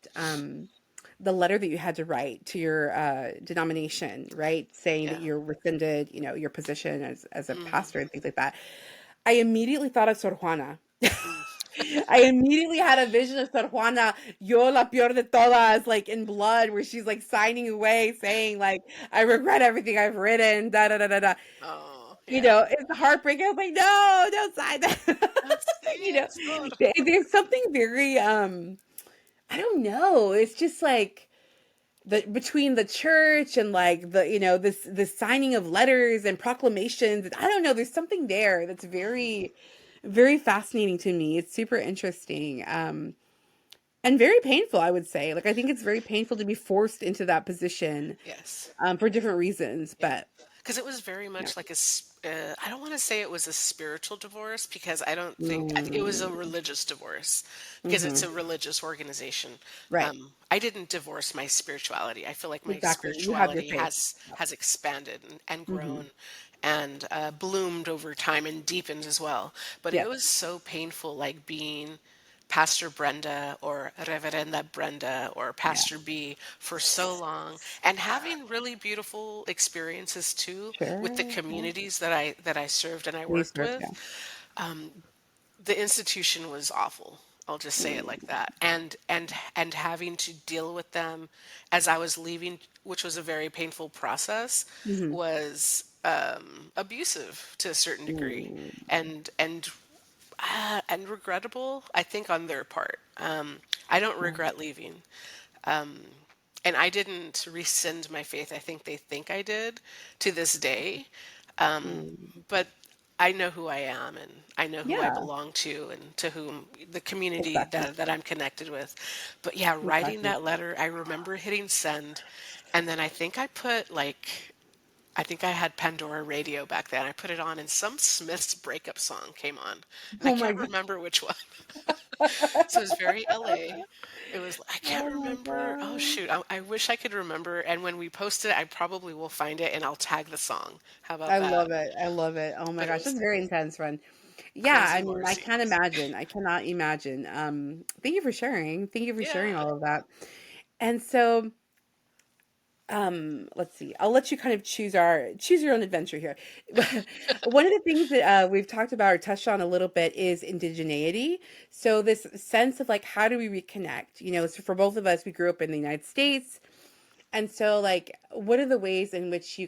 the letter that you had to write to your denomination, right? Saying that Yeah. you rescinded, your position as a Hmm. pastor and things like that. I immediately thought of Sor Juana. Mm. I immediately had a vision of Sor Juana, yo la peor de todas, like in blood, where she's like signing away, saying like, "I regret everything I've written." Da da da da da. Oh, yeah. It's heartbreaking. I was like, no, don't sign that. you Así know, es, Lord. there's something very, I don't know. It's just like the between the church and like this signing of letters and proclamations. I don't know. There's something there that's very, very fascinating to me. It's super interesting. And very painful, I would say. Like, I think it's very painful to be forced into that position, Yes. for different reasons. Yeah. But Because it was very yeah. much like I don't want to say it was a spiritual divorce because I think it was a Mm, religious divorce because it's hmm. a religious organization. Right. I didn't divorce my spirituality. I feel like my Exactly. You have your spirituality faith. has expanded and Hmm. grown and bloomed over time and deepened as well. But it Yes. was so painful, like being Pastor Brenda or Reverenda Brenda or Yeah. Pastor B for so long and having really beautiful experiences too with the Sure. Yeah. communities that I served and I worked Research. with. Yeah. The institution was awful. I'll just say it like that. And having to deal with them as I was leaving, which was a very painful process, Hmm. was abusive to a certain degree Mm, and regrettable, I think, on their part. I don't yeah. regret leaving. And I didn't rescind my faith. I think I did to this day. Mm, But I know who I am and I know who I yeah. belong to and to whom the community Exactly. that I'm connected with. But yeah, writing Exactly. that letter, I remember hitting send. And then I think I think I had Pandora Radio back then. I put it on and some Smiths breakup song came on. And I Oh my can't god. remember which one. So it was very LA. It was, I can't Oh my remember. Oh god. shoot, I wish I could remember. And when we post it, I probably will find it and I'll tag the song. How about I that? love it. I love it. Oh my But it gosh, was that's very intense, friend. Yeah, crazy I mean, war I can't scenes. imagine. I cannot imagine. Thank you for sharing. Thank you for sharing Yeah. all of that. And so, let's see. I'll let you kind of choose your own adventure here. One of the things that we've talked about or touched on a little bit is indigeneity. So this sense of like, how do we reconnect? So for both of us, we grew up in the United States. And so, like, what are the ways in which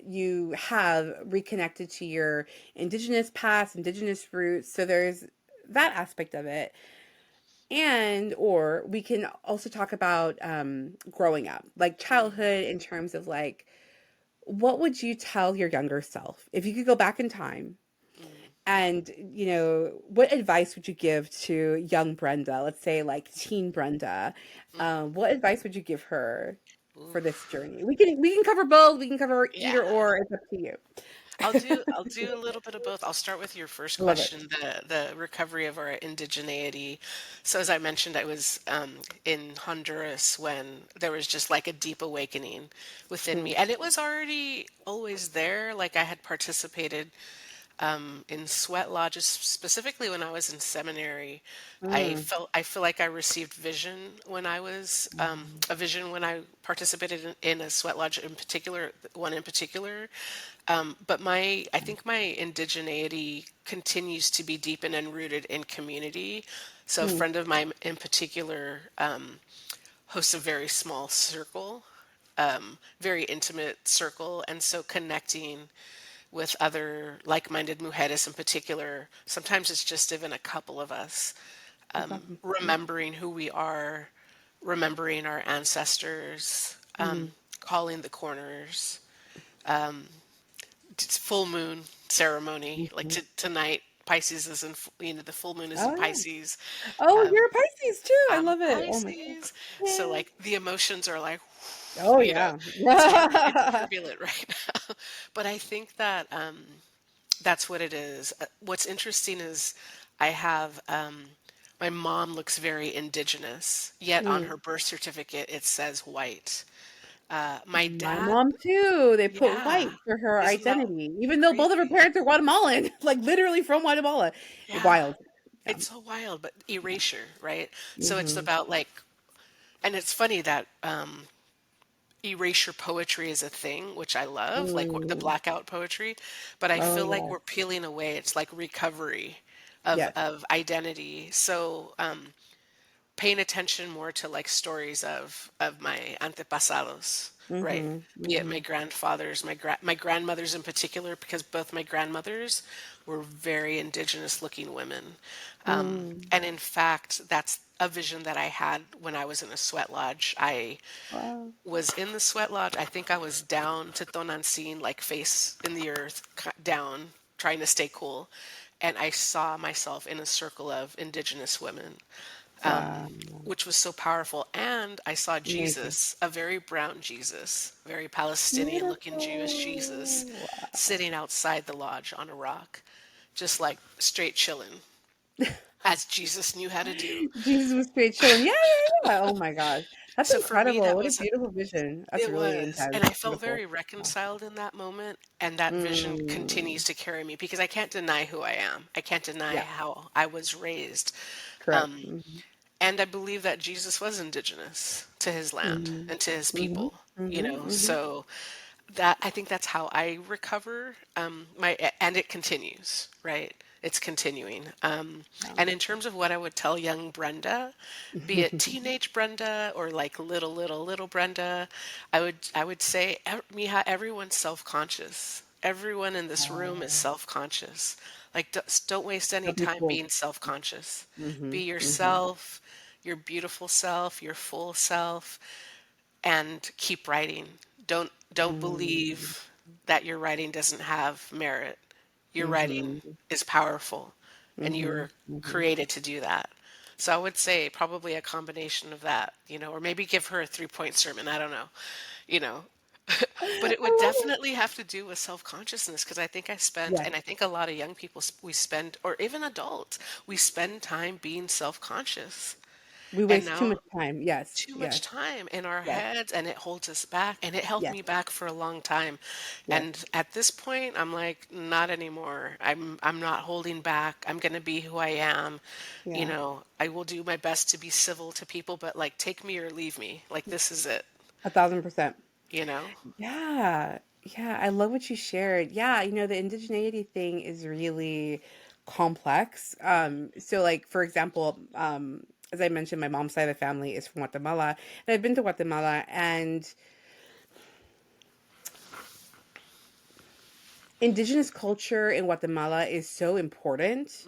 you have reconnected to your indigenous past, indigenous roots? So there's that aspect of it. And or we can also talk about growing up, like Mm, childhood, in terms of like, what would you tell your younger self if you could go back in time? mm, And what advice would you give to young Brenda? Let's say like teen Brenda. mm. What advice would you give her for this Oof. journey? We can cover both. We can cover Yeah. either or. It's up to you. I'll do a little bit of both. I'll start with your first I love it. question, the recovery of our indigeneity. So as I mentioned, I was in Honduras when there was just like a deep awakening within Mm, me, and it was already always there. Like I had participated in sweat lodges, specifically when I was in seminary. mm, I feel like I received vision when I was a vision when I participated in a sweat lodge in particular, one in particular. But I think my indigeneity continues to be deepened and rooted in community. So a mm, friend of mine in particular hosts a very small circle, very intimate circle, and so connecting with other like-minded mujeres in particular. Sometimes it's just even a couple of us that's awesome. Yeah. remembering who we are, remembering our ancestors, Mm. calling the corners. It's full moon ceremony. Like Mhm. tonight, Pisces is the full moon is in Oh yeah. Pisces. Oh, Um, you're a Pisces too. I I'm a love it. Oh my god. Pisces, so Yeah. like the emotions are like, Oh yeah. it's turbulent right now. But I think that That's what it is. What's interesting is I have my mom looks very indigenous, yet on Mm. her birth certificate it says white. My My dad, mom too. They put yeah, white for her isn't that identity, even though both of her crazy? parents are Guatemalan, like literally from Guatemala. Yeah, Wild. Yeah. it's so wild, but erasure, right? So it's Hmm. about like, and it's funny that erasure poetry is a thing, which I love, like the Mm. blackout poetry, but I Oh feel like yeah. we're peeling away. It's like recovery Yes. of identity. So paying attention more to like stories of my antepasados, right? Hmm. Be it Hmm. my grandfathers, my grandmothers in particular, because both my grandmothers were very indigenous looking women. Mm. And in fact, that's a vision that I had when I was in a sweat lodge. I Wow. was in the sweat lodge. I think I was down to Tonantzin, like face in the earth, down, trying to stay cool. And I saw myself in a circle of indigenous women, Wow. which was so powerful. And I saw Amazing. Jesus, a very brown Jesus, very Palestinian looking Jewish Jesus, Beautiful. sitting outside the lodge on a rock, just like straight chilling, as Jesus knew how to do. Jesus was straight chilling. Yeah, yeah, yeah. Oh my gosh. That's So for me, incredible. that What a was beautiful vision. That's it really was, intense. and I felt Beautiful. very Wow. reconciled in that moment, and that vision Mm. continues to carry me because I can't deny who I am. I can't deny Yeah, how I was raised. correct. Hmm. And I believe that Jesus was indigenous to his land Hmm. and to his Hmm. people, Hmm. Hmm. so that I think that's how I recover and it continues, right? It's continuing. And in terms of what I would tell young Brenda, be it teenage Brenda or like little Brenda, I would say, Mija, everyone's self-conscious. Everyone in this room is Wow. self-conscious. Like, don't waste any So time beautiful. being self-conscious. Be Hmm. Hmm. yourself, your beautiful self, your full self, and keep writing. Don't Mm. believe that your writing doesn't have merit. Your writing Mhm. is powerful, and you Mhm. were Mhm. created to do that. So I would say probably a combination of that, or maybe give her a 3-point sermon. I don't know, you know. But it I would love it. definitely have to do with self-consciousness because I think Yes. and I think a lot of young people, we spend, or even adults, we spend time being self-conscious. We And waste too now much time. Yes. too much Yes. time in our Yes. heads and it holds us back and it held Yes. me back for a long time. Yes. And at this point I'm like, not anymore. I'm not holding back. I'm going to be who I am. Yeah. I will do my best to be civil to people, but like take me or leave me. Like this is it, 1,000%. you know? Yeah. Yeah. I love what you shared. Yeah. The indigeneity thing is really complex. So like, for example, as I mentioned, my mom's side of the family is from Guatemala, and I've been to Guatemala, and indigenous culture in Guatemala is so important,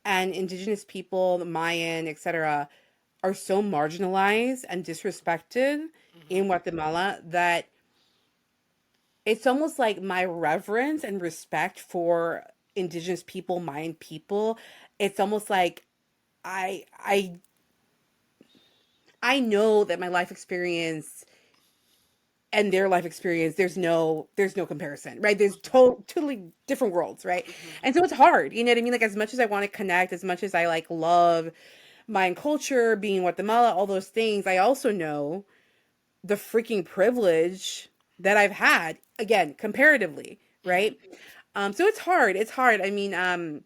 and indigenous people, the Mayan, etc., are so marginalized and disrespected in Hmm. Guatemala that it's almost like my reverence and respect for indigenous people, Mayan people. It's almost like I I I know that my life experience and their life experience, there's no comparison, right? There's totally different worlds, right? And so it's hard, you know what I mean? Like, as much as I want to connect, as much as I like love Mayan culture, being in Guatemala, all those things, I also know the freaking privilege that I've had, again, comparatively, right? Hmm. So it's hard. It's hard. I mean,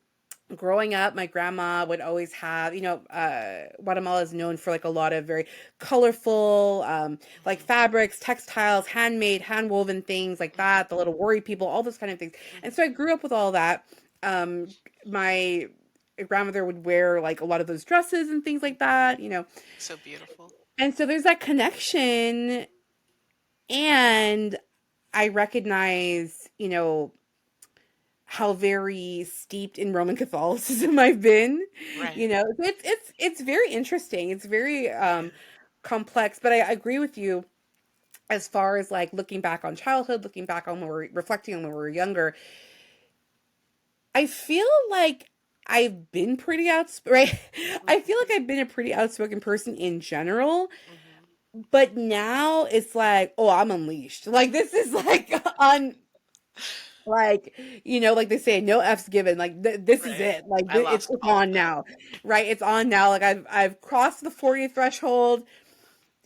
growing up, my grandma would always have, Guatemala is known for like a lot of very colorful, like fabrics, textiles, handmade, hand woven things like that, the little worry people, all those kind of things. And so I grew up with all that. My grandmother would wear like a lot of those dresses and things like that. So beautiful. And so there's that connection, and I recognize, how very steeped in Roman Catholicism I've been. Right. It's very interesting. It's very Yeah. complex, but I agree with you as far as like looking back on childhood, looking back on when we're reflecting on when we were younger. I feel like I've been pretty outspoken, right? I feel like Hmm. I've been a pretty outspoken person in general, Hmm. but now it's like, oh, I'm unleashed. Like this is like on Like, like they say, no F's given. Like this is Right. it. Like I it's lost all of on that. now, right? It's on now. Like I've crossed the 40 threshold.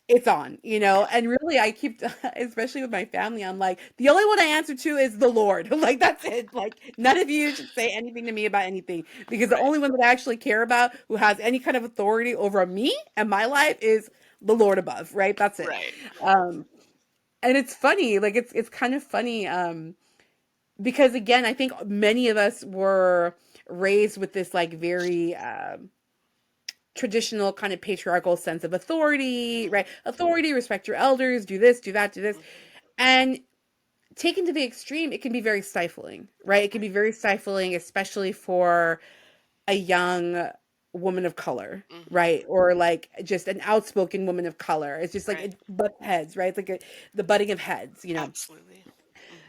It's on, Yeah. and really I keep, especially with my family, I'm like, the only one I answer to is the Lord. Like that's it. Like none of you should say anything to me about anything because the Right. only one that I actually care about who has any kind of authority over me and my life is the Lord above, right? That's it. Right. Um, and it's funny, like it's kind of funny, because again, I think many of us were raised with this like very traditional kind of patriarchal sense of authority, right? Authority, respect your elders, do this, do that, do this. And taken to the extreme, it can be very stifling, right? It can Right. be very stifling, especially for a young woman of color, Hmm. right? Or like just an outspoken woman of color. It's just like Right. it butts heads, right? It's like the butting of heads. Absolutely.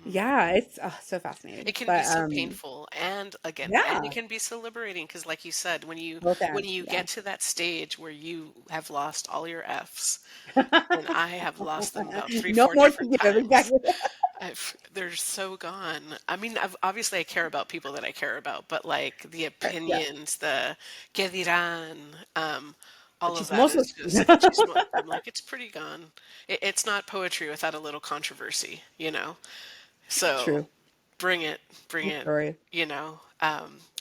Hmm. Yeah, it's so It fascinating. can be But so painful, and again, and it yeah, can be so liberating because, like you said, both when ends. you Yeah. get to that stage where you have lost all your F's, and I have lost them about three, No four more to different give, times. exactly. They're so gone. I mean, obviously I care about people that I care about, but like the Right, yeah. opinions, the que dirán, all of that is Chismosos. just chismo. I'm like, it's pretty gone. It's not poetry without a little controversy, you know? So True. bring it, bring True it, story. you know?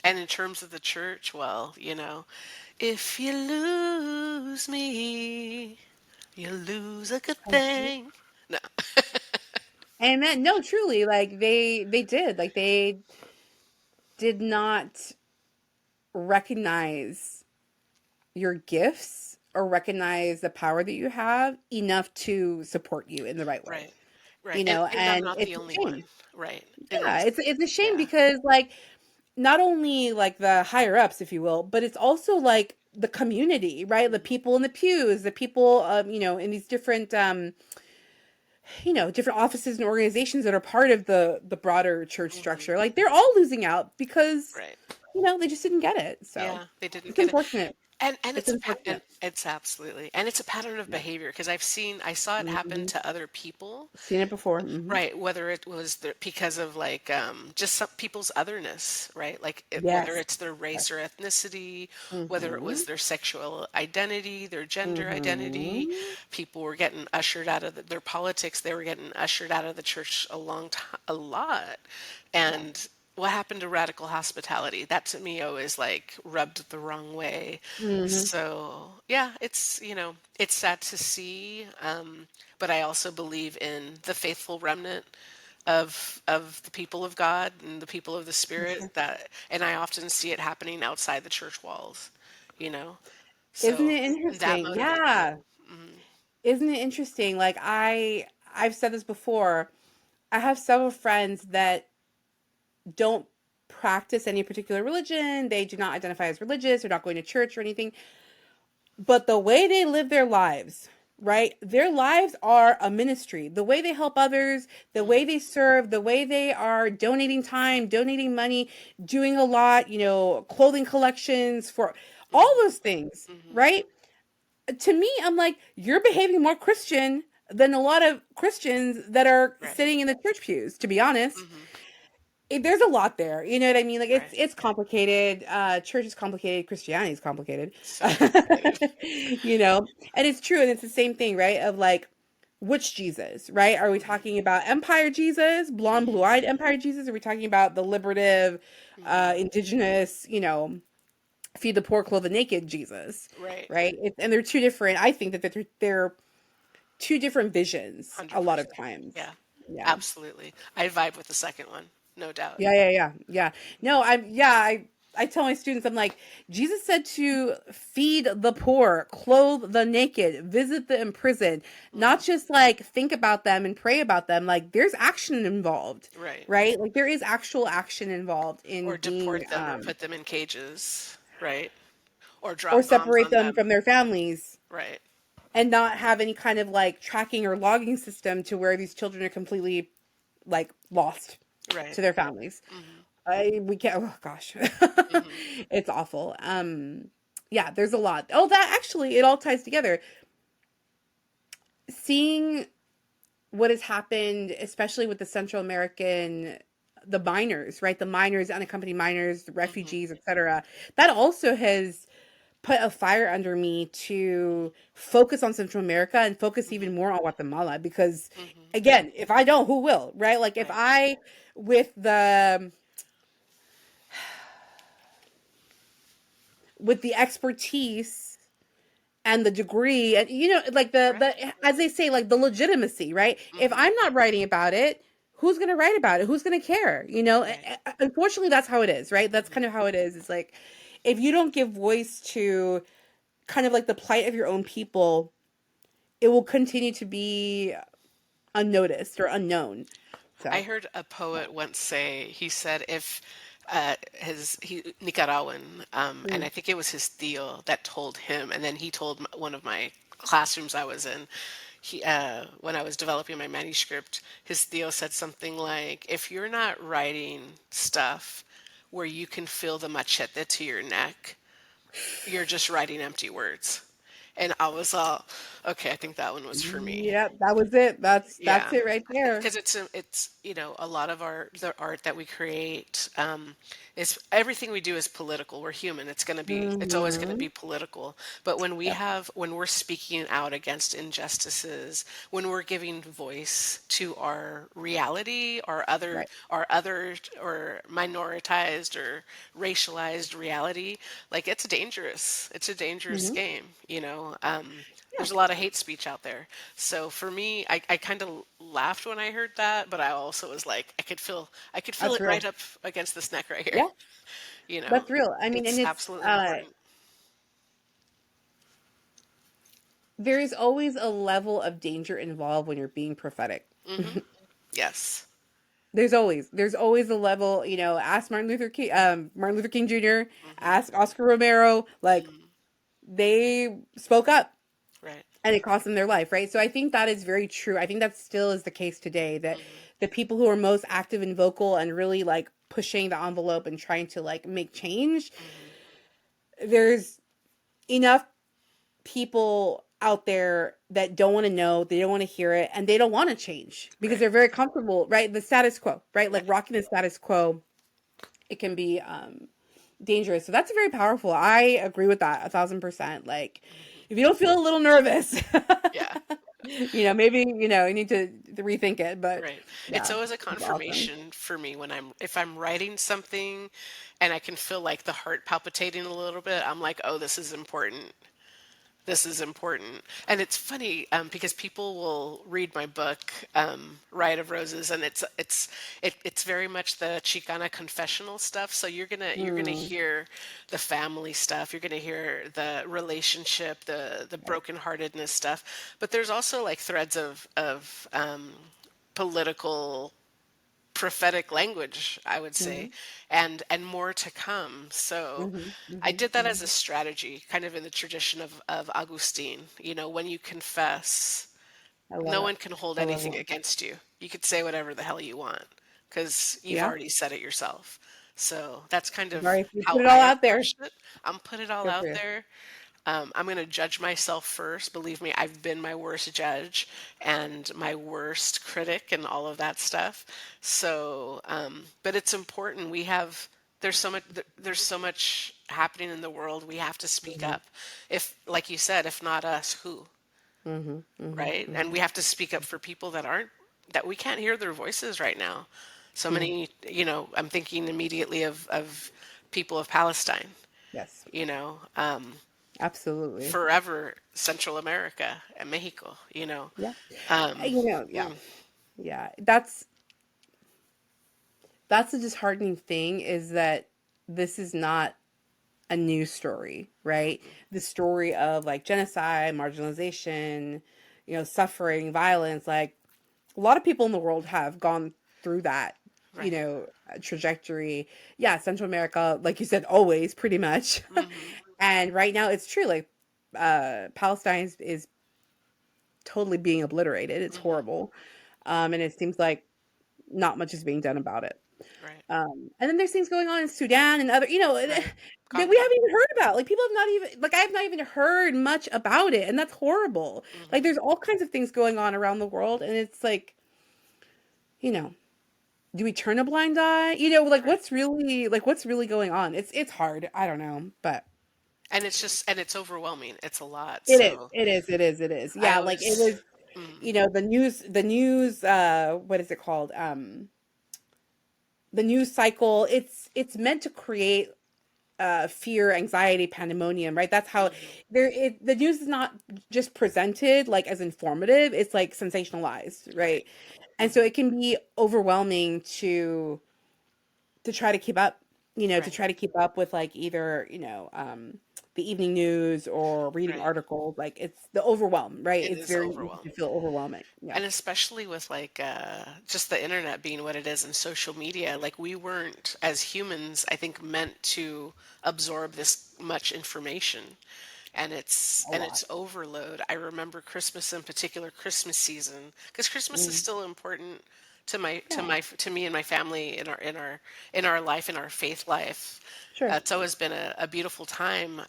And in terms of the church, well, if you lose me, you lose a good thing. No. And then no, truly, like they did. Like they did not recognize your gifts or recognize the power that you have enough to support you in the right way. Right. Right. And I'm And not the it's a only shame. one. Right. It Yeah, is. it's a shame Yeah. because like not only like the higher ups, if you will, but it's also like the community, right? The people in the pews, the people, in these different, different offices and organizations that are part of the broader church Hmm. structure. Like they're all losing out because, Right. they just didn't get it. So Yeah, they didn't it's get it. unfortunate. And It's and unfortunate. it's absolutely, and it's a pattern of Yeah. behavior because I saw it happen Hmm. to other people. Seen it before. Hmm. Right, whether it was because of like just some people's otherness, right? Like whether Yes. it's their Yes. race or ethnicity, whether it Hmm. was their sexual identity, their gender identity, Hmm. people were getting ushered out of their politics. They were getting ushered out of the church a long time, a lot. Yeah. And what happened to radical hospitality? That to me always like rubbed the wrong way. Hmm. So yeah, it's sad to see, but I also believe in the faithful remnant of the people of God and the people of the Spirit and I often see it happening outside the church walls, you know. Isn't So it that interesting? motivates me. Yeah. Isn't it interesting? Like I've said this before. I have several friends that don't practice any particular religion. They do not identify as religious. They're not going to church or anything. But the way they live their lives, right? Their lives are a ministry. The way they help others, the way they serve, the way they are donating time, donating money, doing a lot, clothing collections for all Hmm. those things, Hmm. right? To me, I'm like, you're behaving more Christian than a lot of Christians that are Right. sitting in the church pews, to be honest. Hmm. There's a lot there. You know what I mean? Like it's Right. it's complicated. Church is complicated. Christianity is complicated. So complicated. you know, and it's true, and it's the same thing, right? Of like, which Jesus, right? Are we Hmm. talking about Empire Jesus, blonde, Hmm. blue-eyed Empire Jesus? Are we talking about the liberative, Hmm. indigenous, feed the poor, clothe the naked Jesus, Right. right? And they're two different. I think that they're two different visions a lot of 100%. times. Yeah. Yeah. Absolutely. I vibe with the second one, no doubt. Yeah. No, I tell my students, I'm like, Jesus said to feed the poor, clothe the naked, visit the imprisoned, not Hmm. just like think about them and pray about them. Like there's action involved, Right. right? Like there is actual action involved in Or being, deport them or put them in cages, right? Or or drop bombs separate on them them, from their families right? and not have any kind of like tracking or logging system to where these children are completely like lost Right. to their families. Hmm. We can't. Oh gosh, Hmm. it's awful. Yeah, there's a lot. Oh, that actually it all ties together. Seeing what has happened, especially with the Central American the minors, right? The minors, unaccompanied minors, the Mhm. refugees, etc. That also has put a fire under me to focus on Central America and focus Mhm. even more on Guatemala because, Mhm. again, if I don't, who will, right? Like if Right. I, with the expertise and the degree, and like Right. the as they say, like the legitimacy, right? If Mhm. I'm not writing about it, who's going to write about it? Who's going to care? Right. Unfortunately, that's how it is, right? That's Mhm. kind of how it is. It's like if you don't give voice to kind of like the plight of your own people, it will continue to be unnoticed or unknown. I So, heard a yeah. poet once say, he said if he Nicaraguan, and Mm, I think it was his tío that told him, and then he told one of my classrooms I was in. He when I was developing my manuscript, his tío said something like, "If you're not writing stuff where you can feel the machete to your neck, you're just writing empty words." And I was all, okay, I think that one was for me. yep, that was it. That's Yeah, it right there. because it's a lot of the art that we create, is everything we do is political. We're human. It's always gonna Hmm. be political. But Yep. when we're speaking out against injustices, when we're giving voice to our reality, Right. our other or minoritized or racialized reality, like it's dangerous. It's a dangerous Hmm. game. Yeah, There's a lot of hate speech out there. So for me, I kind of laughed when I heard that, but I also was like, I could feel that's it right real. up against this neck right here. Yeah, that's real. I mean, and It's it's absolutely important. there's always a level of danger involved when you're being prophetic. Hmm. Yes. There's always a level, ask Martin Luther King Jr., Hmm. ask Oscar Romero, like Hmm. they spoke up Right. and it cost them their life, right? So I think that is very true. I think that still is the case today, that Hmm. the people who are most active and vocal and really like pushing the envelope and trying to like make change, Hmm. there's enough people out there that don't want to know, they don't want to hear it, and they don't want to change because Right. they're very comfortable, right? The status quo, right? Like Right. rocking the status quo, it can be dangerous. So that's very powerful. I agree with that 1,000%. Like, Hmm. if you don't feel a little nervous, Yeah. maybe you need to rethink it. But Right. It's yeah, always a it's awesome. confirmation for me when if I'm writing something and I can feel like the heart palpitating a little bit, I'm like, oh, this is important. This is important. And it's funny, because people will read my book, Riot of Roses, and it's very much the Chicana confessional stuff. So you're gonna Mm, hear the family stuff. You're gonna hear the relationship, the right. brokenheartedness stuff. But there's also like threads of political prophetic language, I would say, Hmm. and more to come. So Hmm. I Hmm. did that as a Hmm. strategy, kind of in the tradition of Augustine. When you confess, I love no it. one can hold I love anything it. against you. You could say whatever the hell you want because you've Yeah. already said it yourself. So that's kind You've of already you how put it all I out there. approached it. I'm put it all Good for out you. there. I'm going to judge myself first. Believe me, I've been my worst judge and my worst critic and all of that stuff. So, but it's important. There's so much happening in the world. We have to speak Hmm. up. If, like you said, if not us, who? Hmm. Hmm. Right? And Hmm. we have to speak up for people that we can't hear their voices right now. So Hmm. many, I'm thinking immediately of people of Palestine, Yes, you know. absolutely. Forever Central America and Mexico. Yeah. Um, Yeah. mm, Yeah. That's the disheartening thing, is that this is not a news story, right? The story of like genocide, marginalization, suffering, violence. Like a lot of people in the world have gone through that, right. trajectory. Yeah, Central America, like you said, always pretty much. Hmm. And right now it's true. Like Palestine is totally being obliterated. It's Hmm. horrible. And it seems like not much is being done about it. Right. And then there's things going on in Sudan and other, that Right. we Congo. haven't even heard about. Like people have not even, like I have not even heard much about it, and that's horrible. Like Hmm. there's all kinds of things going on around the world, and it's like, you know, do we turn a blind eye? You know, like Right. what's really going on? It's hard. I don't know, but And it's just, and it's overwhelming. It's a lot. it is. So It is. It is. It is. I Yeah, like it always, was, mm, you know, the news what is it called? The news cycle, it's meant to create fear, anxiety, pandemonium, right? That's how mhm, the news is not just presented like as informative, it's like sensationalized, right. right? And so Hmm. it can be overwhelming to try to keep up, to Right. try to keep up with like either, the evening news or reading Right. articles. Like it's the overwhelm, right? It It's is very easy to overwhelming. feel overwhelming. Yeah. And especially with like just the internet being what it is and social media, like we weren't as humans, I think, meant to absorb this much information. A And lot. it's overload. I remember Christmas in particular, Christmas season, because Christmas is Mm. still important Yeah, to me and my family in our life, in our faith life. sure. It's always been a beautiful time.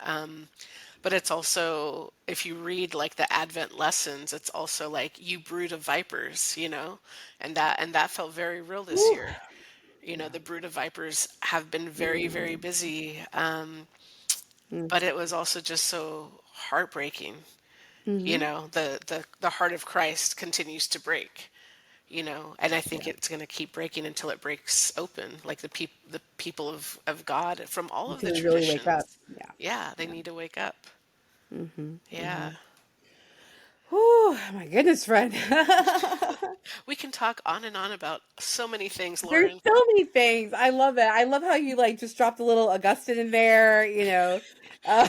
But it's also, if you read like the Advent lessons, it's also like you brood of vipers, and that felt very real this Woo. year. Yeah. The brood of vipers have been very, very Mm. busy, Mm. but it was also just so heartbreaking. Hmm. The heart of Christ continues to break. And I think Yeah. it's going to keep breaking until it breaks open, like the people of God from all of the Until we really wake up. traditions. Yeah. Yeah, they Yeah. need to wake up. Hmm. Yeah. Hmm. Oh my goodness, friend. We can talk on and on about so many things, There's Lauren. so many things. I love it. I love how you like just dropped a little Augustine in there, you know. Uh,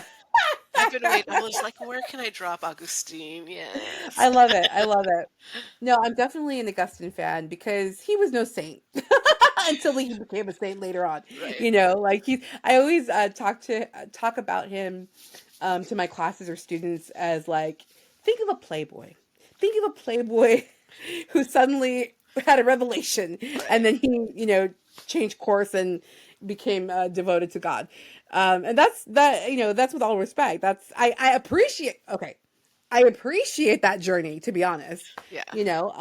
I've been waiting. I was like, where can I drop Augustine? Yes. I love it. I love it. No, I'm definitely an Augustine fan because he was no saint until he became a saint later on. Right. You know, like I always talk about him to my classes or students as like, think of a playboy. Think of a playboy who suddenly had a revelation and Right. then he, changed course and became devoted to God. And that's with all respect. I appreciate, okay. I appreciate that journey, to be honest. Yeah. You know,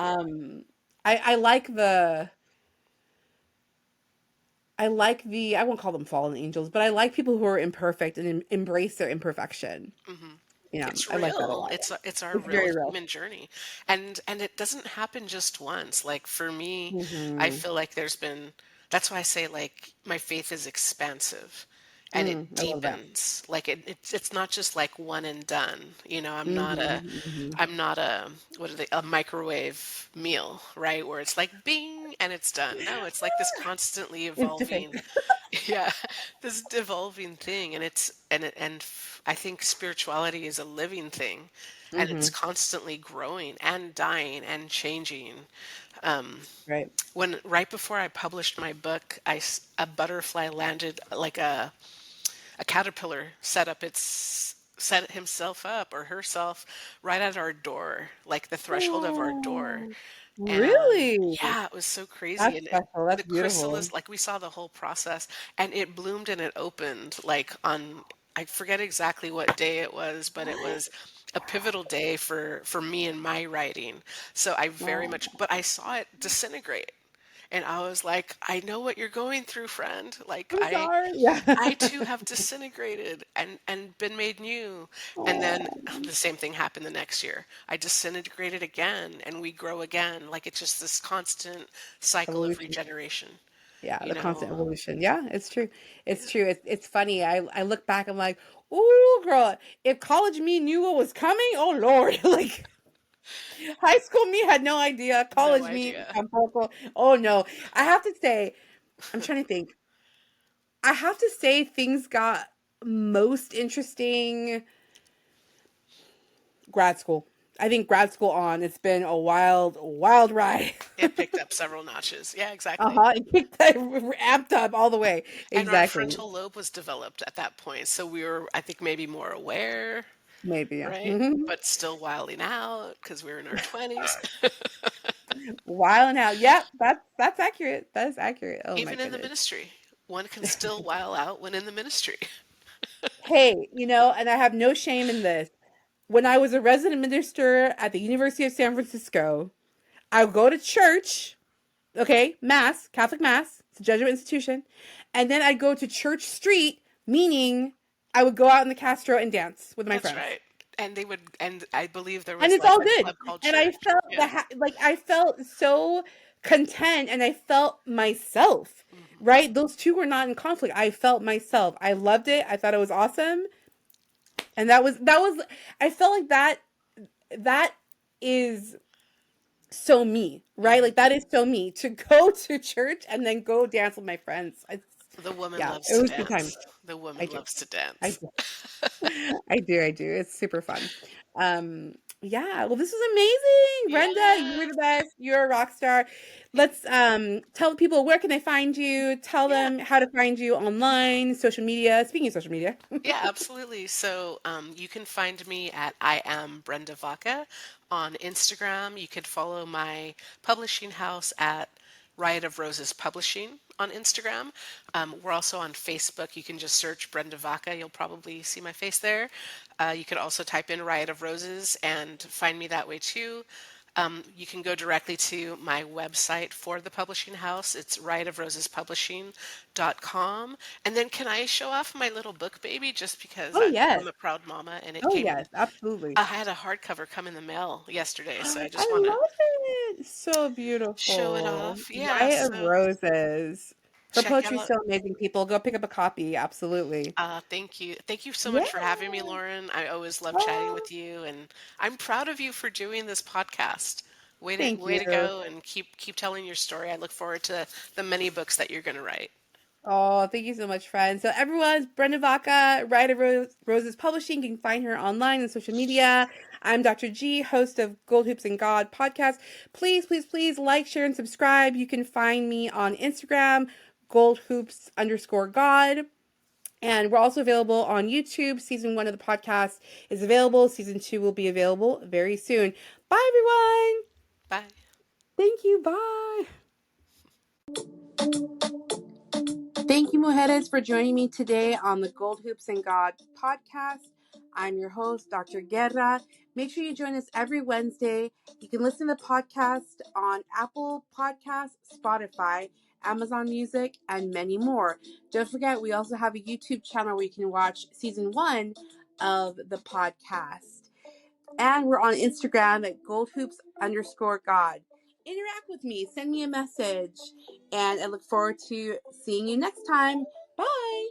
I like I won't call them fallen angels, but I like people who are imperfect and embrace their imperfection. Hmm. Yeah, It's I like that a real. lot. It's our It's real very real. human journey, and it doesn't happen just once. Like for me, I Hmm. feel like there's been. That's why I say like my faith is expansive, and it I love that. deepens. Like it's not just like one and done. Hmm. Hmm. I'm not a what are they a microwave meal, right? Where it's like bing and it's done. No, it's like this constantly Instant. evolving. Yeah, this devolving thing, I think spirituality is a living thing, and it's Hmm. constantly growing and dying and changing. Right. When right before I published my book, a butterfly landed, like a caterpillar set himself up or herself right at our door, like the threshold of our door. Oh, And really? yeah, it was so crazy. That's And special. the That's beautiful. chrysalis, like we saw the whole process, and it bloomed and it opened like on, I forget exactly what day it was, but it was a pivotal day for me and my writing. So I very Oh, much, but I saw it disintegrate. And I was like, I know what you're going through, friend. Like I'm sorry. Yeah. I too have disintegrated and been made new. And then Oh, the same thing happened the next year. I disintegrated again and we grow again. Like it's just this constant cycle of evolution. regeneration, Yeah, you the know? constant evolution. Yeah, it's true. It's Yeah. true. It's funny. I look back. I'm like, ooh, girl. If college me knew what was coming, oh Lord, like high school me had no idea. No College me, idea. tampoco. Oh no. I have to say, I'm trying to think. I have to say things got most interesting grad school. I think grad school on. It's been a wild, wild ride. It picked up several notches. Yeah, exactly. Uh-huh. It kicked amped up all the way. And our Exactly. frontal lobe was developed at that point. So we were, I think, maybe more aware, Maybe, yeah. right? But still wilding out because we were in our 20s. Wilding out. Yep, that's accurate. That is accurate. Oh my Even in the goodness. ministry. One can still while out when in the ministry. Hey, and I have no shame in this. When I was a resident minister at the University of San Francisco, I would go to church Okay, Mass, Catholic Mass. It's a Jesuit institution. And then I'd go to Church Street, meaning I would go out in the Castro and dance with my That's friends. right. And they would, and I believe there And was it's like all a good. club called And I Church. felt Yeah. like I felt so content and I felt myself. Hmm. Right? Those two were not in conflict. I felt myself. I loved it. I thought it was awesome. And that was I felt like that is so me, right? Like Hmm. that is so me to go to church and then go dance with my friends. The woman Yeah, loves it to was a good time. dance. The I woman do. loves to I dance. do. I do. It's super fun. Yeah, well, this was amazing. Brenda, you Yeah. were the best. You're a rock star. Let's tell people where can they find you? Tell Yeah. them how to find you online, social media. Speaking of social media. Yeah, absolutely. So you can find me at I am Brenda Vaca on Instagram. You could follow my publishing house at Riot of Roses Publishing on Instagram. We're also on Facebook. You can just search Brenda Vaca. You'll probably see my face there. You could also type in Riot of Roses and find me that way too. You can go directly to my website for the publishing house. It's riotofrosespublishing.com. And then can I show off my little book baby just because Oh yes. I'm a proud mama and it Oh came, yes, absolutely. I had a hardcover come in the mail yesterday, so I just I want to love it. So show it beautiful. off. Yeah, Riot of so Roses. Her check poetry's out. so amazing, people. Go pick up a copy. Absolutely. Thank you. Thank you so Yeah. much for having me, Lauren. I always love chatting Oh, with you, and I'm proud of you for doing this podcast. thank Way you. to go, and keep telling your story. I look forward to the many books that you're going to write. Oh, thank you so much, friend. So everyone's Brenda Vaca, Riot of Roses Publishing. You can find her online on social media. I'm Dr. G, host of Gold Hoops and God podcast. Please, please, please like, share, and subscribe. You can find me on Instagram, goldhoops_God. And we're also available on YouTube. Season 1 of the podcast is available. Season 2 will be available very soon. Bye, everyone. Bye. Thank you. Bye. Thank you, Mujeres, for joining me today on the Gold Hoops and God podcast. I'm your host, Dr. Guerra. Make sure you join us every Wednesday. You can listen to the podcast on Apple Podcasts, Spotify, Amazon Music, and many more. Don't forget, we also have a YouTube channel where you can watch season 1 of the podcast. And we're on Instagram at goldhoops_God. Interact with me, send me a message, and I look forward to seeing you next time. Bye.